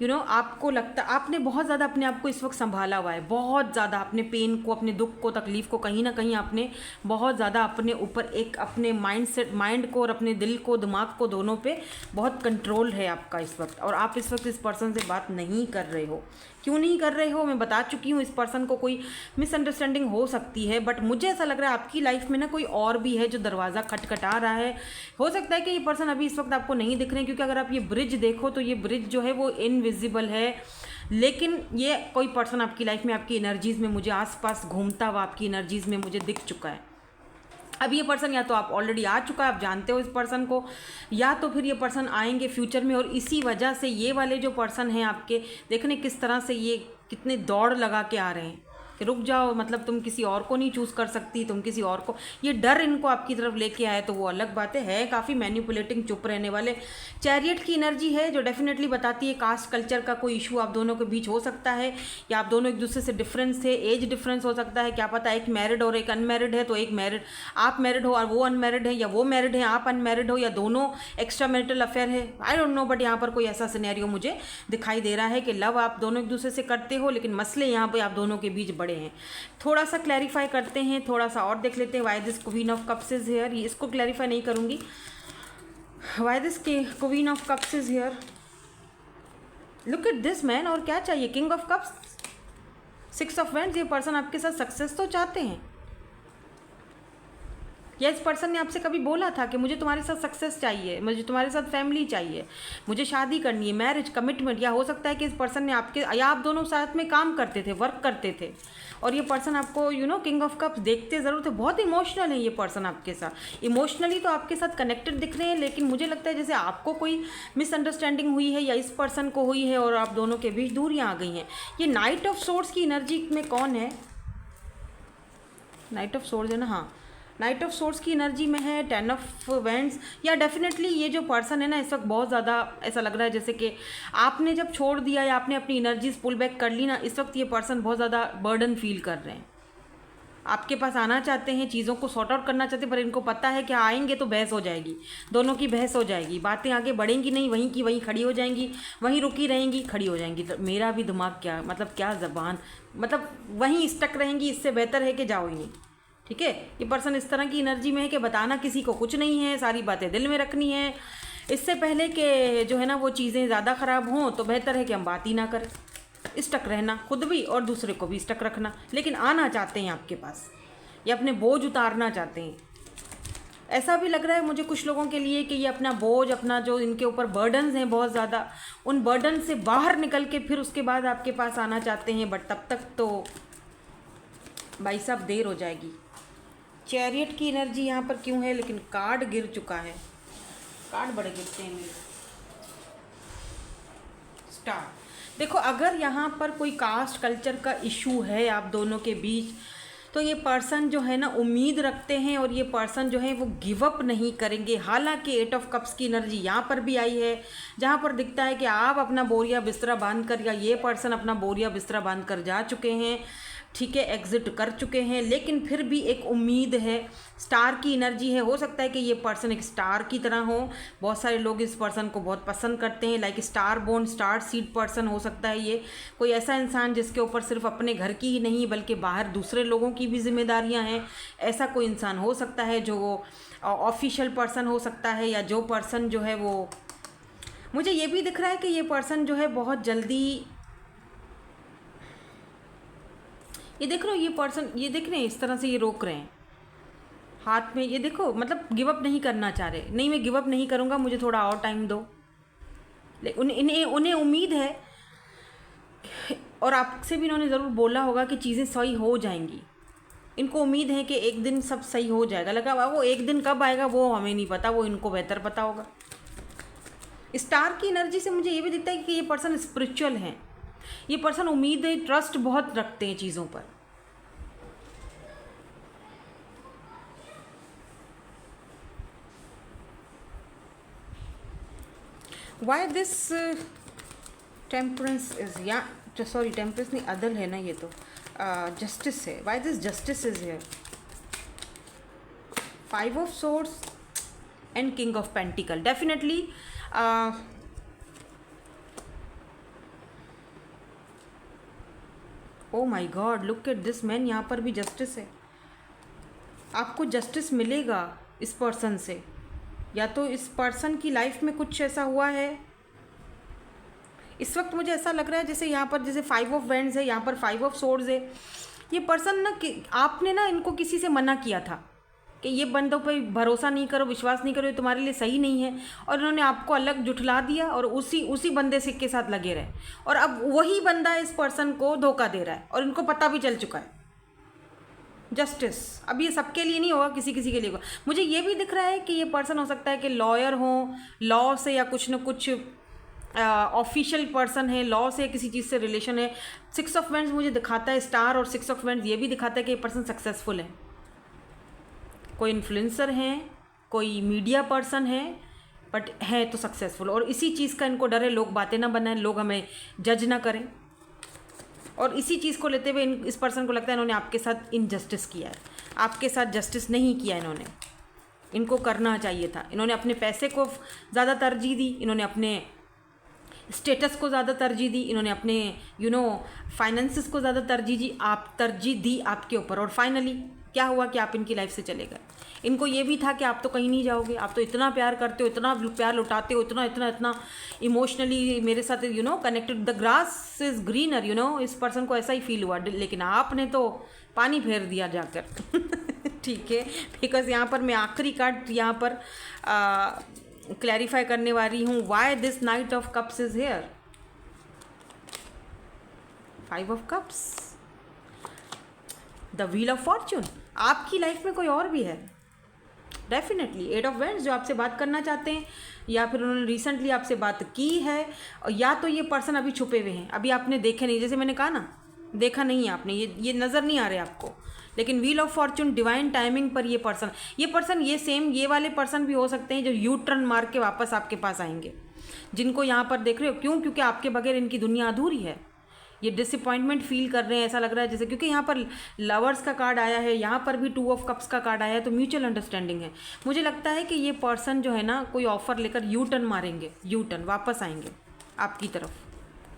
आपको लगता, आपने बहुत ज़्यादा अपने आप को इस वक्त संभाला हुआ है, बहुत ज़्यादा अपने पेन को, अपने दुख को, तकलीफ़ को, कहीं ना कहीं आपने बहुत ज़्यादा अपने ऊपर एक अपने माइंड को और अपने दिल को, दिमाग को, दोनों पे बहुत कंट्रोल है आपका इस वक्त। और आप इस वक्त इस पर्सन से बात नहीं कर रहे हो। क्यों नहीं कर रहे हो, मैं बता चुकी हूँ। इस पर्सन को कोई मिसअंडरस्टैंडिंग हो सकती है, बट मुझे ऐसा लग रहा है आपकी लाइफ में ना कोई और भी है जो दरवाज़ा खटखटा रहा है। हो सकता है कि ये पर्सन अभी इस वक्त आपको नहीं दिख रहे हैं, क्योंकि अगर आप ये ब्रिज देखो तो ये ब्रिज जो है वो इनविजिबल है, लेकिन ये कोई पर्सन आपकी लाइफ में, आपकी एनर्जीज़ में मुझे आसपास घूमता हुआ आपकी एनर्जीज़ में मुझे दिख चुका है। अब ये पर्सन या तो आप ऑलरेडी आ चुका है, आप जानते हो इस पर्सन को, या तो फिर ये पर्सन आएंगे फ्यूचर में। और इसी वजह से ये वाले जो पर्सन हैं आपके, देखने किस तरह से ये कितने दौड़ लगा के आ रहे हैं कि रुक जाओ, मतलब तुम किसी और को नहीं चूज़ कर सकती, तुम किसी और को, ये डर इनको आपकी तरफ लेके आए तो वो अलग बात है काफ़ी मैनिपुलेटिंग, चुप रहने वाले। चैरियट की एनर्जी है जो डेफिनेटली बताती है कास्ट कल्चर का कोई इशू आप दोनों के बीच हो सकता है, या आप दोनों एक दूसरे से डिफरेंस थे, एज डिफरेंस हो सकता है, क्या पता एक मैरिड और एक अनमैरिड है, तो एक मैरिड, आप मैरिड हो और वो अनमैरिड है, या वो मैरिड है आप अनमैरिड हो, या दोनों एक्स्ट्रा मैरिटल अफेयर है, आई डोंट नो। बट यहाँ पर कोई ऐसा सिनेरियो मुझे दिखाई दे रहा है कि लव आप दोनों एक दूसरे से करते हो, लेकिन मसले यहाँ पर आप दोनों के बीच बड़े हैं। थोड़ा सा क्लैरिफाई करते हैं, थोड़ा सा और देख लेते हैं। Why this queen of cups is here, इसको क्लैरिफाई नहीं करूँगी। Why this queen of cups is here, look at this man. और क्या चाहिए, king of cups, six of vends. ये पर्सन आपके साथ सक्सेस तो चाहते हैं, या इस पर्सन ने आपसे कभी बोला था कि मुझे तुम्हारे साथ सक्सेस चाहिए, मुझे तुम्हारे साथ फैमिली चाहिए, मुझे शादी करनी है, मैरिज, कमिटमेंट। या हो सकता है कि इस पर्सन ने आपके, या आप दोनों साथ में काम करते थे, वर्क करते थे, और ये पर्सन आपको किंग ऑफ कप्स देखते ज़रूर थे, बहुत इमोशनल है ये पर्सन आपके साथ। इमोशनली तो आपके साथ कनेक्टेड दिख रहे हैं, लेकिन मुझे लगता है जैसे आपको कोई मिसअंडरस्टैंडिंग हुई है या इस पर्सन को हुई है और आप दोनों के बीच दूरियां आ गई हैं। ये नाइट ऑफ सोर्ड्स की एनर्जी में कौन है? नाइट ऑफ सोर्ड्स है ना, हाँ, नाइट ऑफ सोर्ड्स की एनर्जी में है 10 ऑफ वेंड्स। या डेफिनेटली ये जो पर्सन है ना, इस वक्त बहुत ज़्यादा ऐसा लग रहा है जैसे कि आपने जब छोड़ दिया या आपने अपनी एनर्जीज पुल बैक कर ली ना, इस वक्त ये पर्सन बहुत ज़्यादा बर्डन फील कर रहे हैं। आपके पास आना चाहते हैं, चीज़ों को सॉर्ट आउट करना चाहते हैं, पर इनको पता है कि आएंगे तो बहस हो जाएगी, दोनों की बहस हो जाएगी, बातें आगे बढ़ेंगी नहीं, वहीं की वहीं खड़ी हो जाएंगी, वहीं रुकी रहेंगी, खड़ी हो जाएंगी। तो मेरा भी दिमाग क्या, मतलब क्या ज़बान, मतलब वहीं स्टक रहेंगी, इससे बेहतर है कि जाओ ही नहीं। ठीक है, ये पर्सन इस तरह की एनर्जी में है कि बताना किसी को कुछ नहीं है, सारी बातें दिल में रखनी है, इससे पहले कि जो है ना वो चीज़ें ज़्यादा ख़राब हों, तो बेहतर है कि हम बात ही ना करें। स्टक रहना, खुद भी और दूसरे को भी स्टक रखना, लेकिन आना चाहते हैं आपके पास, ये अपने बोझ उतारना चाहते हैं। ऐसा भी लग रहा है मुझे कुछ लोगों के लिए कि ये अपना बोझ, अपना जो इनके ऊपर बर्डन्स हैं बहुत ज़्यादा, उन बर्डन से बाहर निकल के फिर उसके बाद आपके पास आना चाहते हैं, बट तब तक तो भाई साहब देर हो जाएगी। चैरियट की एनर्जी यहाँ पर क्यों है? लेकिन कार्ड गिर चुका है, कार्ड बड़े गिरते हैं मेरे। स्टार, देखो अगर यहाँ पर कोई कास्ट कल्चर का इशू है आप दोनों के बीच, तो ये पर्सन जो है ना उम्मीद रखते हैं, और ये पर्सन जो है वो गिव अप नहीं करेंगे। हालांकि 8 ऑफ कप्स की एनर्जी यहाँ पर भी आई है, जहाँ पर दिखता है कि आप अपना बोरिया बिस्तरा बांध कर, या ये पर्सन अपना बोरिया बिस्तरा बांध कर जा चुके हैं, ठीक है, एग्जिट कर चुके हैं, लेकिन फिर भी एक उम्मीद है। स्टार की एनर्जी है, हो सकता है कि ये पर्सन एक स्टार की तरह हो, बहुत सारे लोग इस पर्सन को बहुत पसंद करते हैं, like star born, star seed person हो सकता है ये कोई ऐसा इंसान जिसके ऊपर सिर्फ अपने घर की ही नहीं बल्कि बाहर दूसरे लोगों की भी जिम्मेदारियां हैं। ऐसा कोई इंसान हो सकता है जो ऑफिशियल पर्सन हो सकता है, या जो पर्सन जो है वो, मुझे ये भी दिख रहा है कि ये पर्सन जो है बहुत जल्दी, ये देख रहे हो ये पर्सन, ये देख रहे हैं इस तरह से ये रोक रहे हैं हाथ में, ये देखो मतलब गिव अप नहीं करना चाह रहे, नहीं मैं गिव अप नहीं करूँगा, मुझे थोड़ा और टाइम दो। उन्हें उम्मीद है, और आपसे भी इन्होंने ज़रूर बोला होगा कि चीज़ें सही हो जाएंगी। इनको उम्मीद है कि एक दिन सब सही हो जाएगा, लगा वो एक दिन कब आएगा वो हमें नहीं पता, वो इनको बेहतर पता होगा। स्टार की एनर्जी से मुझे ये भी दिखता है कि ये पर्सन स्पिरिचुअल हैं, ये पर्सन उम्मीद है, ट्रस्ट बहुत रखते हैं चीज़ों पर। वाई दिस टेम्परेंस इज, या सॉरी टेम्परेंस नहीं, अदल है ना ये तो, जस्टिस है। Why this justice is here? 5 of swords and king of pentacle. Definitely oh my god, look at this man, यहाँ पर भी जस्टिस है। आपको जस्टिस मिलेगा इस पर्सन से, या तो इस पर्सन की लाइफ में कुछ ऐसा हुआ है। इस वक्त मुझे ऐसा लग रहा है जैसे यहाँ पर जैसे 5 ऑफ वेंड्स है, यहाँ पर 5 ऑफ सोर्ड्स है। ये पर्सन ना, आपने ना इनको किसी से मना किया था कि ये बंदों पे भरोसा नहीं करो, विश्वास नहीं करो, ये तुम्हारे लिए सही नहीं है, और इन्होंने आपको अलग जुठला दिया और उसी बंदे से के साथ लगे रहे, और अब वही बंदा इस पर्सन को धोखा दे रहा है और इनको पता भी चल चुका है। जस्टिस, अब ये सबके लिए नहीं होगा, किसी किसी के लिए होगा। मुझे ये भी दिख रहा है कि ये पर्सन हो सकता है कि लॉयर हो, लॉ से या कुछ न कुछ ऑफिशियल पर्सन है, लॉ से किसी चीज़ से रिलेशन है। 6 ऑफ वेंड्स मुझे दिखाता है स्टार, और 6 ऑफ वेंड्स ये भी दिखाता है कि ये पर्सन सक्सेसफुल है, कोई इन्फ्लुएंसर हैं, कोई मीडिया पर्सन है, बट है तो सक्सेसफुल। और इसी चीज़ का इनको डर है, लोग बातें ना बनाएं, लोग हमें जज ना करें, और इसी चीज़ को लेते हुए इस पर्सन को लगता है इन्होंने आपके साथ इनजस्टिस किया है, आपके साथ जस्टिस नहीं किया इन्होंने, इनको करना चाहिए था। इन्होंने अपने पैसे को ज़्यादा तरजीह दी, इन्होंने अपने स्टेटस को ज़्यादा तरजीह दी, इन्होंने अपने फाइनेंसिस को ज़्यादा तरजीह दी आपके ऊपर, और फाइनली क्या हुआ कि आप इनकी लाइफ से चले गए। इनको ये भी था कि आप तो कहीं नहीं जाओगे, आप तो इतना प्यार करते हो, इतना प्यार लुटाते हो, इतना इमोशनली मेरे साथ connected, the grass is greener, इस पर्सन को ऐसा ही फील हुआ, लेकिन आपने तो पानी फेर दिया जाकर ठीक है, बिकॉज यहाँ पर मैं आखिरी कार्ड यहाँ पर क्लैरिफाई करने वाली हूँ। Why this night of cups is here? 5 of cups, the wheel of Fortune. आपकी लाइफ में कोई और भी है डेफिनेटली। 8 ऑफ वेंड्स, जो आपसे बात करना चाहते हैं या फिर उन्होंने रिसेंटली आपसे बात की है, और या तो ये पर्सन अभी छुपे हुए हैं, अभी आपने देखे नहीं, जैसे मैंने कहा ना, देखा नहीं है आपने, ये नज़र नहीं आ रहे आपको, लेकिन wheel of Fortune divine timing पर ये पर्सन ये सेम ये वाले पर्सन भी हो सकते हैं जो यू टर्न मार के वापस आपके पास आएंगे, जिनको यहाँ पर देख रहे हो। क्यों? क्योंकि आपके बगैर इनकी दुनिया अधूरी है। ये डिसअपॉइंटमेंट फील कर रहे हैं, ऐसा लग रहा है जैसे, क्योंकि यहाँ पर लवर्स का कार्ड आया है, यहाँ पर भी 2 ऑफ कप्स का कार्ड आया है, तो म्यूचुअल अंडरस्टैंडिंग है। मुझे लगता है कि ये पर्सन जो है ना, कोई ऑफर लेकर यू टर्न मारेंगे, यू टर्न वापस आएंगे आपकी तरफ।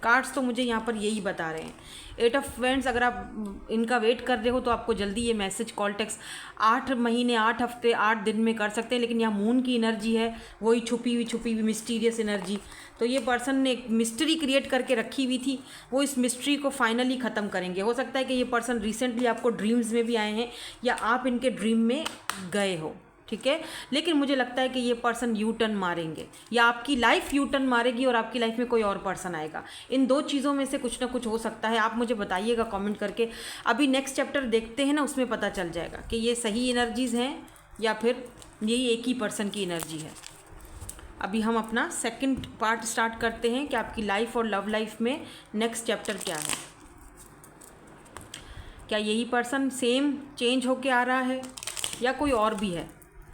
कार्ड्स तो मुझे यहाँ पर यही बता रहे हैं। 8 ऑफ वेंड्स, अगर आप इनका वेट कर रहे हो तो आपको जल्दी ये मैसेज, कॉल, टेक्स्ट 8 महीने 8 हफ्ते 8 दिन में कर सकते हैं। लेकिन यहाँ मून की एनर्जी है, वही छुपी हुई मिस्टीरियस एनर्जी। तो ये पर्सन ने एक मिस्ट्री क्रिएट करके रखी हुई थी, वो इस मिस्ट्री को फाइनली ख़त्म करेंगे। हो सकता है कि ये पर्सन रिसेंटली आपको ड्रीम्स में भी आए हैं या आप इनके ड्रीम में गए हो, ठीक है। लेकिन मुझे लगता है कि ये पर्सन यू टर्न मारेंगे, या आपकी लाइफ यू टर्न मारेगी और आपकी लाइफ में कोई और पर्सन आएगा। इन 2 चीज़ों में से कुछ ना कुछ हो सकता है। आप मुझे बताइएगा कमेंट करके। अभी नेक्स्ट चैप्टर देखते हैं ना, उसमें पता चल जाएगा कि ये सही एनर्जीज़ हैं या फिर यही एक ही पर्सन की एनर्जी है। अभी हम अपना सेकंड पार्ट स्टार्ट करते हैं कि आपकी लाइफ और लव लाइफ में नेक्स्ट चैप्टर क्या है। क्या यही पर्सन सेम चेंज होके आ रहा है या कोई और भी है?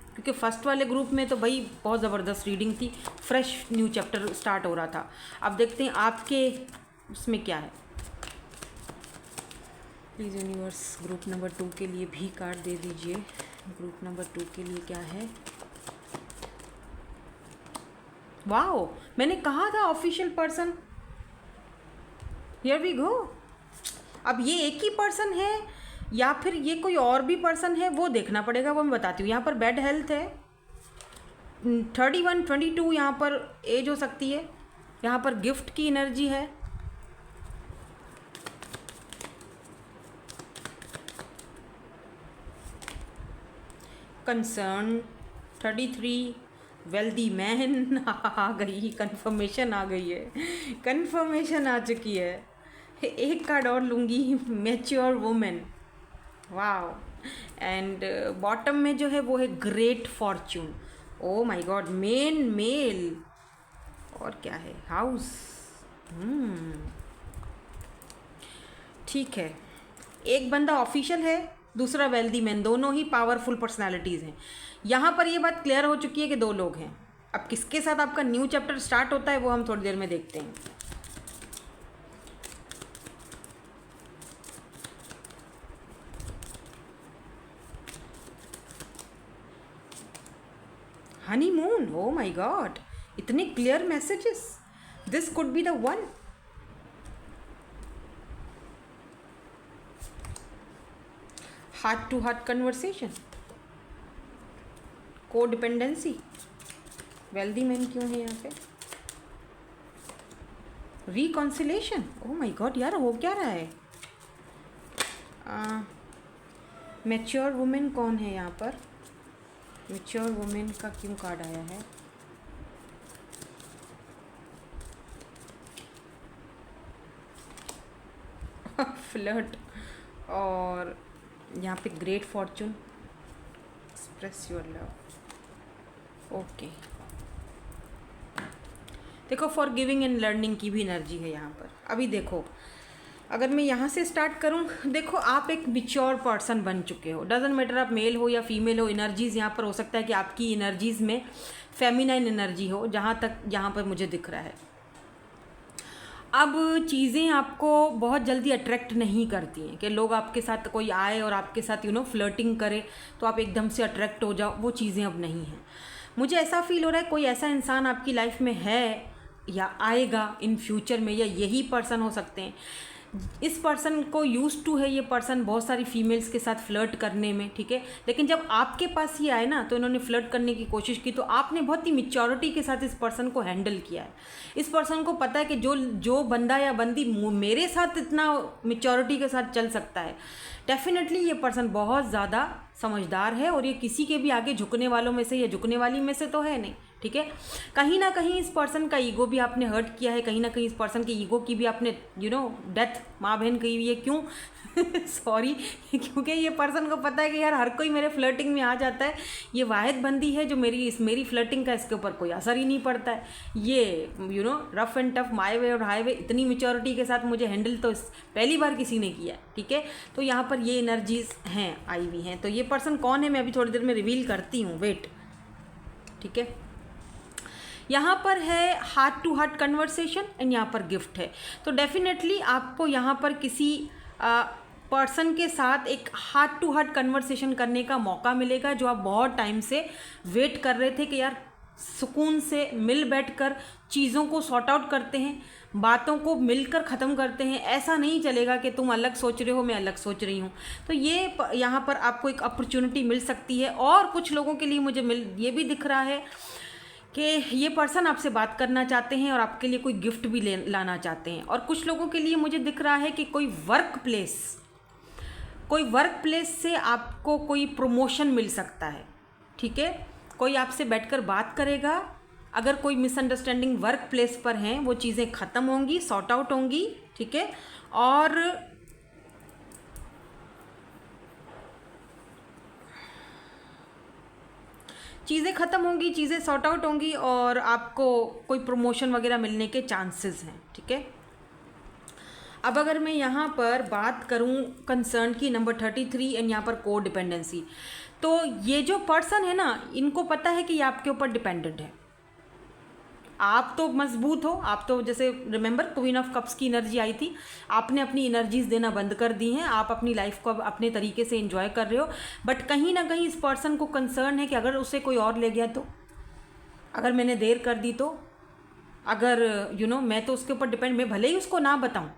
क्योंकि फर्स्ट वाले ग्रुप में तो भाई बहुत ज़बरदस्त रीडिंग थी, फ्रेश न्यू चैप्टर स्टार्ट हो रहा था। अब देखते हैं आपके उसमें क्या है। प्लीज़ यूनिवर्स ग्रुप नंबर 2 के लिए भी कार्ड दे दीजिए। ग्रुप नंबर 2 के लिए क्या है? वाओ, मैंने कहा था official person. Here we go. अब ये एक ही पर्सन है या फिर ये कोई और भी पर्सन है, वो देखना पड़ेगा, वो मैं बताती हूँ। यहाँ पर बैड हेल्थ है, 31 22 यहाँ पर एज हो सकती है, यहाँ पर गिफ्ट की एनर्जी है, कंसर्न 33, वेल्दी मैन आ गई, कंफर्मेशन आ गई है, कंफर्मेशन आ चुकी है। एक कार्ड और लूँगी, mature women. Wow. And bottom में जो है वो है great fortune. Oh my god, main male. और क्या है? हाउस। ठीक है, एक बंदा ऑफिशियल है, दूसरा वेल्दी मैन, दोनों ही पावरफुल पर्सनालिटीज़ हैं। यहाँ पर ये बात क्लियर हो चुकी है कि 2 लोग हैं। अब किसके साथ आपका न्यू चैप्टर स्टार्ट होता है वो हम थोड़ी देर में देखते हैं। हनीमून, ओ माय गॉड, इतने clear messages. This could be the one. Heart to heart conversation, codependency. Wealthy man क्यों है यहाँ पे? रिकॉन्सिलेशन, ओ माय गॉड यार, हो क्या रहा है? मैच्योर वुमेन कौन है यहाँ पर? मैच्योर वुमेन का क्यों कार्ड आया है? फ्लर्ट, और यहाँ पे great Fortune, express your love. Okay, देखो फॉर गिविंग एंड लर्निंग की भी एनर्जी है यहाँ पर। अभी देखो, अगर मैं यहाँ से स्टार्ट करूँ, देखो आप एक मिच्योर पर्सन बन चुके हो। डजेंट मैटर आप मेल हो या फीमेल हो, एनर्जीज़ यहाँ पर हो सकता है कि आपकी एनर्जीज़ में फेमिनाइन एनर्जी हो, जहाँ तक यहाँ पर मुझे दिख रहा है। अब चीज़ें आपको बहुत जल्दी अट्रैक्ट नहीं करती हैं कि लोग आपके साथ कोई आए और आपके साथ फ्लर्टिंग करे तो आप एकदम से अट्रैक्ट हो जाओ, वो चीज़ें अब नहीं हैं। मुझे ऐसा फील हो रहा है कोई ऐसा इंसान आपकी लाइफ में है या आएगा इन फ्यूचर में, या यही पर्सन हो सकते हैं। इस पर्सन को यूज टू है ये पर्सन बहुत सारी फीमेल्स के साथ फ्लर्ट करने में, ठीक है। लेकिन जब आपके पास ये आए ना, तो इन्होंने फ्लर्ट करने की कोशिश की, तो आपने बहुत ही मिच्योरिटी के साथ इस पर्सन को हैंडल किया है। इस पर्सन को पता है कि जो बंदा या बंदी मेरे साथ इतना मिच्योरिटी के साथ चल सकता है, डेफिनेटली ये पर्सन बहुत ज़्यादा समझदार है और ये किसी के भी आगे झुकने वालों में से या झुकने वाली में से तो है नहीं, ठीक है। कहीं ना कहीं इस पर्सन का ईगो भी आपने हर्ट किया है, कहीं ना कहीं इस पर्सन के ईगो की भी आपने डेथ माँ बहन कही हुई है। क्यों? सॉरी क्योंकि ये पर्सन को पता है कि यार हर कोई मेरे फ्लर्टिंग में आ जाता है, ये वाहिद बंदी है जो मेरी फ्लर्टिंग का इसके ऊपर कोई असर ही नहीं पड़ता है। ये रफ एंड टफ माई वे और हाई वे इतनी मेच्योरिटी के साथ मुझे हैंडल तो पहली बार किसी ने किया, ठीक है। तो यहाँ पर ये एनर्जीज हैं, आई हुई हैं। तो ये पर्सन कौन है मैं अभी थोड़ी देर में रिवील करती हूँ, वेट, ठीक है। यहाँ पर है heart to heart conversation and यहाँ पर गिफ्ट है। तो डेफिनेटली आपको यहाँ पर किसी पर्सन के साथ एक हार्ट टू हार्ट कन्वर्सेशन करने का मौका मिलेगा, जो आप बहुत टाइम से वेट कर रहे थे कि यार सुकून से मिल बैठकर चीज़ों को सॉर्ट आउट करते हैं, बातों को मिलकर ख़त्म करते हैं। ऐसा नहीं चलेगा कि तुम अलग सोच रहे हो मैं अलग सोच रही हूँ। तो ये यहाँ पर आपको एक अपॉर्चुनिटी मिल सकती है। और कुछ लोगों के लिए मुझे ये भी दिख रहा है कि ये पर्सन आपसे बात करना चाहते हैं और आपके लिए कोई गिफ्ट भी लाना चाहते हैं। और कुछ लोगों के लिए मुझे दिख रहा है कि कोई वर्क प्लेस से आपको कोई प्रमोशन मिल सकता है, ठीक है। कोई आपसे बैठकर बात करेगा, अगर कोई मिसअंडरस्टैंडिंग वर्क प्लेस पर हैं वो चीज़ें ख़त्म होंगी, सॉर्ट आउट होंगी, ठीक है। और चीज़ें ख़त्म होंगी, चीज़ें सॉर्ट आउट होंगी और आपको कोई प्रमोशन वगैरह मिलने के चांसेस हैं, ठीक है। अब अगर मैं यहाँ पर बात करूँ कंसर्न की नंबर 33 एंड यहाँ पर को डिपेंडेंसी, तो ये जो पर्सन है ना, इनको पता है कि ये आपके ऊपर डिपेंडेंट है। आप तो मजबूत हो, आप तो जैसे रिमेंबर क्वीन ऑफ कप्स की एनर्जी आई थी, आपने अपनी एनर्जीज देना बंद कर दी हैं, आप अपनी लाइफ को अब अपने तरीके से एंजॉय कर रहे हो। बट कहीं ना कहीं इस पर्सन को कंसर्न है कि अगर उसे कोई और ले गया तो, अगर मैंने देर कर दी तो, अगर मैं तो उसके ऊपर डिपेंड, मैं भले ही उसको ना बताऊं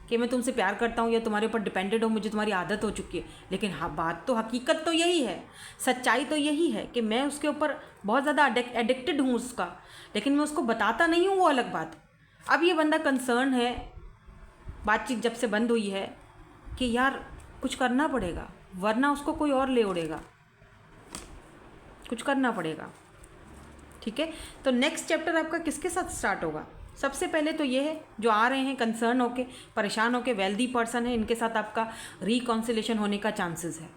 कि मैं तुमसे प्यार करता हूँ या तुम्हारे ऊपर डिपेंडेड हो, मुझे तुम्हारी आदत हो चुकी है, लेकिन हाँ बात तो हकीकत तो यही है, सच्चाई तो यही है कि मैं उसके ऊपर बहुत ज़्यादा एडिक्टेड हूँ उसका, लेकिन मैं उसको बताता नहीं हूँ, वो अलग बात। अब ये बंदा कंसर्न है, बातचीत जब से बंद हुई है, कि यार कुछ करना पड़ेगा वरना उसको कोई और ले उड़ेगा, कुछ करना पड़ेगा, ठीक है। तो नेक्स्ट चैप्टर आपका किसके साथ स्टार्ट होगा? सबसे पहले तो ये है जो आ रहे हैं कंसर्न होके, परेशान होके, वेल्दी पर्सन है, इनके साथ आपका रिकॉन्सिलेशन होने का चांसेस है।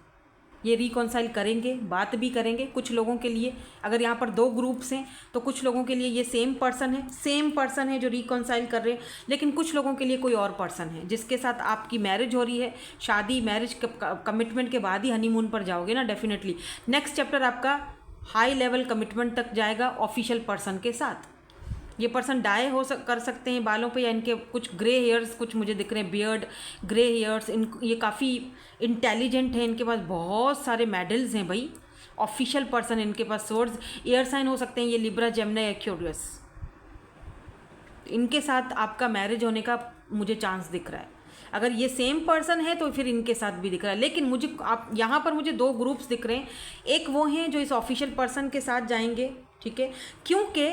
ये रिकॉन्साइल करेंगे, बात भी करेंगे। कुछ लोगों के लिए अगर यहाँ पर 2 ग्रुप्स हैं तो कुछ लोगों के लिए ये सेम पर्सन है जो रिकॉन्साइल कर रहे हैं, लेकिन कुछ लोगों के लिए कोई और पर्सन है जिसके साथ आपकी मैरिज हो रही है। शादी मैरिज कमिटमेंट के बाद ही हनीमून पर जाओगे ना, डेफिनेटली। नेक्स्ट चैप्टर आपका हाई लेवल कमिटमेंट तक जाएगा ऑफिशियल पर्सन के साथ। ये पर्सन डाई कर सकते हैं बालों पे, या इनके कुछ ग्रे हेयर्स कुछ मुझे दिख रहे हैं, बियर्ड, ग्रे हेयर्स। ये काफ़ी इंटेलिजेंट है, इनके पास बहुत सारे मेडल्स हैं भाई। ऑफिशियल पर्सन, इनके पास सोर्स, एयर साइन हो सकते हैं ये लिब्रा, जेमिनी, एक्वेरियस। इनके साथ आपका मैरिज होने का मुझे चांस दिख रहा है। अगर ये सेम पर्सन है तो फिर इनके साथ भी दिख रहा है। लेकिन मुझे आप यहाँ पर मुझे 2 ग्रुप्स दिख रहे हैं। एक वो हैं जो इस ऑफिशियल पर्सन के साथ जाएंगे, ठीक है, क्योंकि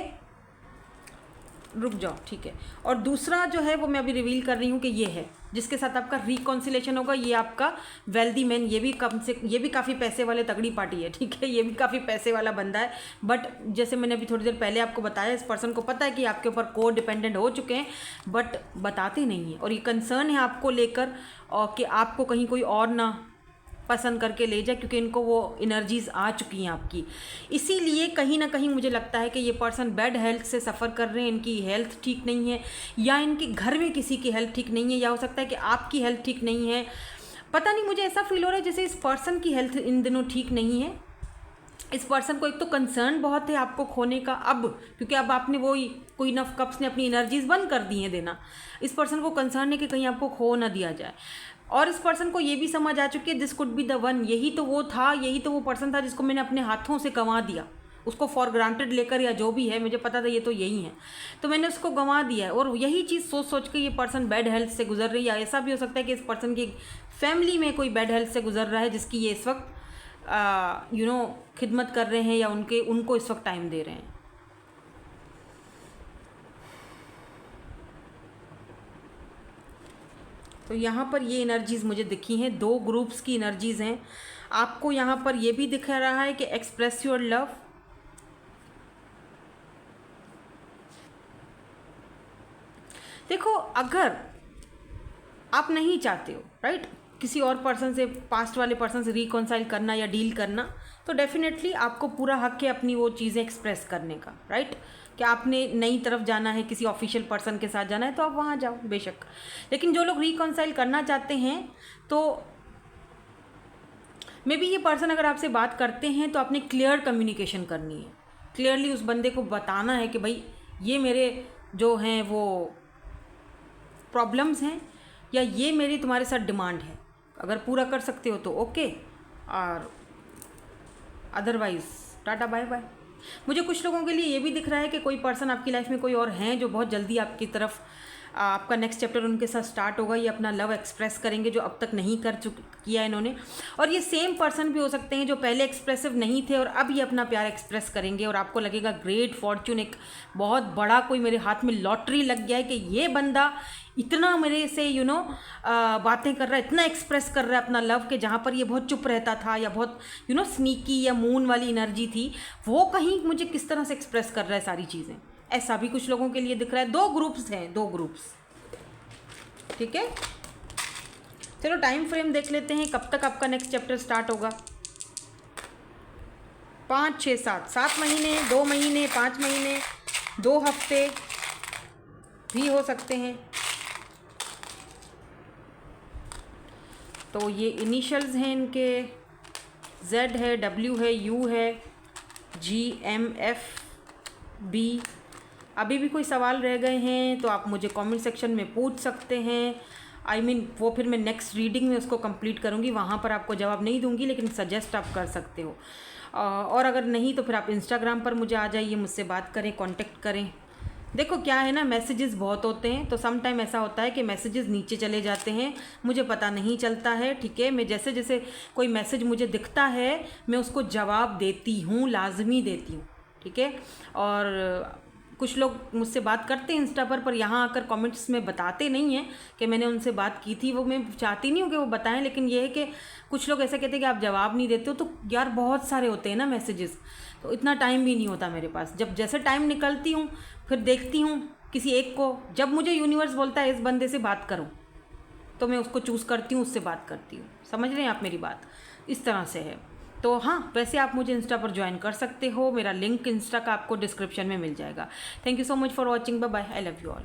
रुक जाओ, ठीक है। और दूसरा जो है वो मैं अभी रिवील कर रही हूँ कि ये है जिसके साथ आपका रिकॉन्सिलेशन होगा। ये आपका वेल्दी मैन, ये भी काफ़ी पैसे वाले तगड़ी पार्टी है, ठीक है। ये भी काफ़ी पैसे वाला बंदा है। बट जैसे मैंने अभी थोड़ी देर पहले आपको बताया, इस पर्सन को पता है कि आपके ऊपर को डिपेंडेंट हो चुके हैं, बट बताते नहीं हैं। और ये कंसर्न है आपको लेकर, और कि आपको कहीं कोई और ना पसंद करके ले जाए, क्योंकि इनको वो एनर्जीज़ आ चुकी हैं आपकी। इसीलिए कहीं ना कहीं मुझे लगता है कि ये पर्सन बैड हेल्थ से सफ़र कर रहे हैं। इनकी हेल्थ ठीक नहीं है, या इनके घर में किसी की हेल्थ ठीक नहीं है, या हो सकता है कि आपकी हेल्थ ठीक नहीं है। पता नहीं, मुझे ऐसा फील हो रहा है जैसे इस पर्सन की हेल्थ इन दिनों ठीक नहीं है। इस पर्सन को एक तो कंसर्न बहुत है आपको खोने का, अब क्योंकि अब आपने वो क्वीन ऑफ कप्स ने अपनी एनर्जीज बंद कर दी हैं देना। इस पर्सन को कंसर्न है कि कहीं आपको खो ना दिया जाए। और इस पर्सन को ये भी समझ आ चुकी है this could be the one, यही तो वो था, यही तो वो पर्सन था जिसको मैंने अपने हाथों से गंवा दिया, उसको फॉर ग्रांटेड लेकर, या जो भी है मुझे पता था ये तो यही है, तो मैंने उसको गंवा दिया है। और यही चीज़ सोच सोच के ये पर्सन बैड हेल्थ से गुजर रही है। ऐसा भी हो सकता है कि इस पर्सन की फैमिली में कोई बैड हेल्थ से गुजर रहा है, जिसकी ये इस वक्त खिदमत कर रहे हैं, या उनको इस वक्त टाइम दे रहे हैं। तो यहाँ पर ये एनर्जीज़ मुझे दिखी हैं, 2 ग्रुप्स की एनर्जीज़ हैं। आपको यहाँ पर ये भी दिख रहा है कि एक्सप्रेस योर लव। देखो, अगर आप नहीं चाहते हो, राइट, किसी और पर्सन से, पास्ट वाले पर्सन से रिकॉन्साइल करना या डील करना, तो डेफिनेटली आपको पूरा हक है अपनी वो चीज़ें एक्सप्रेस करने का, राइट। कि आपने नई तरफ जाना है, किसी ऑफिशियल पर्सन के साथ जाना है, तो आप वहाँ जाओ बेशक। लेकिन जो लोग रिकॉन्साइल करना चाहते हैं, तो मे बी ये पर्सन अगर आपसे बात करते हैं तो आपने क्लियर कम्युनिकेशन करनी है। क्लियरली उस बंदे को बताना है कि भाई ये मेरे जो हैं वो प्रॉब्लम्स हैं, या ये मेरी तुम्हारे साथ डिमांड है। अगर पूरा कर सकते हो तो ओके, और अदरवाइज टाटा बाय बाय। मुझे कुछ लोगों के लिए ये भी दिख रहा है कि कोई पर्सन आपकी लाइफ में कोई और हैं जो बहुत जल्दी आपकी तरफ, आपका नेक्स्ट चैप्टर उनके साथ स्टार्ट होगा। ये अपना लव एक्सप्रेस करेंगे जो अब तक नहीं किया इन्होंने। और ये सेम पर्सन भी हो सकते हैं जो पहले एक्सप्रेसिव नहीं थे और अब ये अपना प्यार एक्सप्रेस करेंगे, और आपको लगेगा ग्रेट फॉर्च्यून, एक बहुत बड़ा कोई मेरे हाथ में लॉटरी लग गया है कि ये बंदा इतना मेरे से बातें कर रहा है, इतना एक्सप्रेस कर रहा है अपना लव, के जहाँ पर ये बहुत चुप रहता था या बहुत स्नीकी या मून वाली एनर्जी थी, वो कहीं मुझे किस तरह से एक्सप्रेस कर रहा है सारी चीज़ें। ऐसा भी कुछ लोगों के लिए दिख रहा है। 2 ग्रुप्स हैं, 2 ग्रुप्स, ठीक है। चलो टाइम फ्रेम देख लेते हैं, कब तक आपका नेक्स्ट चैप्टर स्टार्ट होगा। 5, 6, 7 महीने, 2 महीने, 5 महीने, 2 हफ्ते भी हो सकते हैं। तो ये इनिशियल्स हैं इनके, Z है, W है, U है, G, M, F, B। अभी भी कोई सवाल रह गए हैं तो आप मुझे कमेंट सेक्शन में पूछ सकते हैं। वो फिर मैं नेक्स्ट रीडिंग में उसको कंप्लीट करूँगी, वहाँ पर आपको जवाब नहीं दूँगी, लेकिन सजेस्ट आप कर सकते हो। और अगर नहीं तो फिर आप इंस्टाग्राम पर मुझे आ जाइए, मुझसे बात करें, कांटेक्ट करें। देखो क्या है ना, मैसेजेस बहुत होते हैं, तो सम टाइम ऐसा होता है कि मैसेजेस नीचे चले जाते हैं, मुझे पता नहीं चलता है, ठीक है। मैं जैसे जैसे कोई मैसेज मुझे दिखता है मैं उसको जवाब देती हूँ, लाजमी देती हूँ, ठीक है। और कुछ लोग मुझसे बात करते हैं इंस्टा पर यहाँ आकर कमेंट्स में बताते नहीं हैं कि मैंने उनसे बात की थी। वो मैं चाहती नहीं हूँ कि वो बताएं, लेकिन ये है कि कुछ लोग ऐसा कहते हैं कि आप जवाब नहीं देते हो। तो यार बहुत सारे होते हैं ना मैसेजेस, तो इतना टाइम भी नहीं होता मेरे पास। जब जैसे टाइम निकलती हूँ फिर देखती हूँ किसी एक को, जब मुझे यूनिवर्स बोलता है इस बंदे से बात करो, तो मैं उसको चूज़ करती हूँ, उससे बात करती हूँ। समझ रहे हैं आप मेरी बात? इस तरह से है। तो हाँ, वैसे आप मुझे इंस्टा पर ज्वाइन कर सकते हो, मेरा लिंक इंस्टा का आपको डिस्क्रिप्शन में मिल जाएगा। Thank you so much for watching, bye bye, I love you all.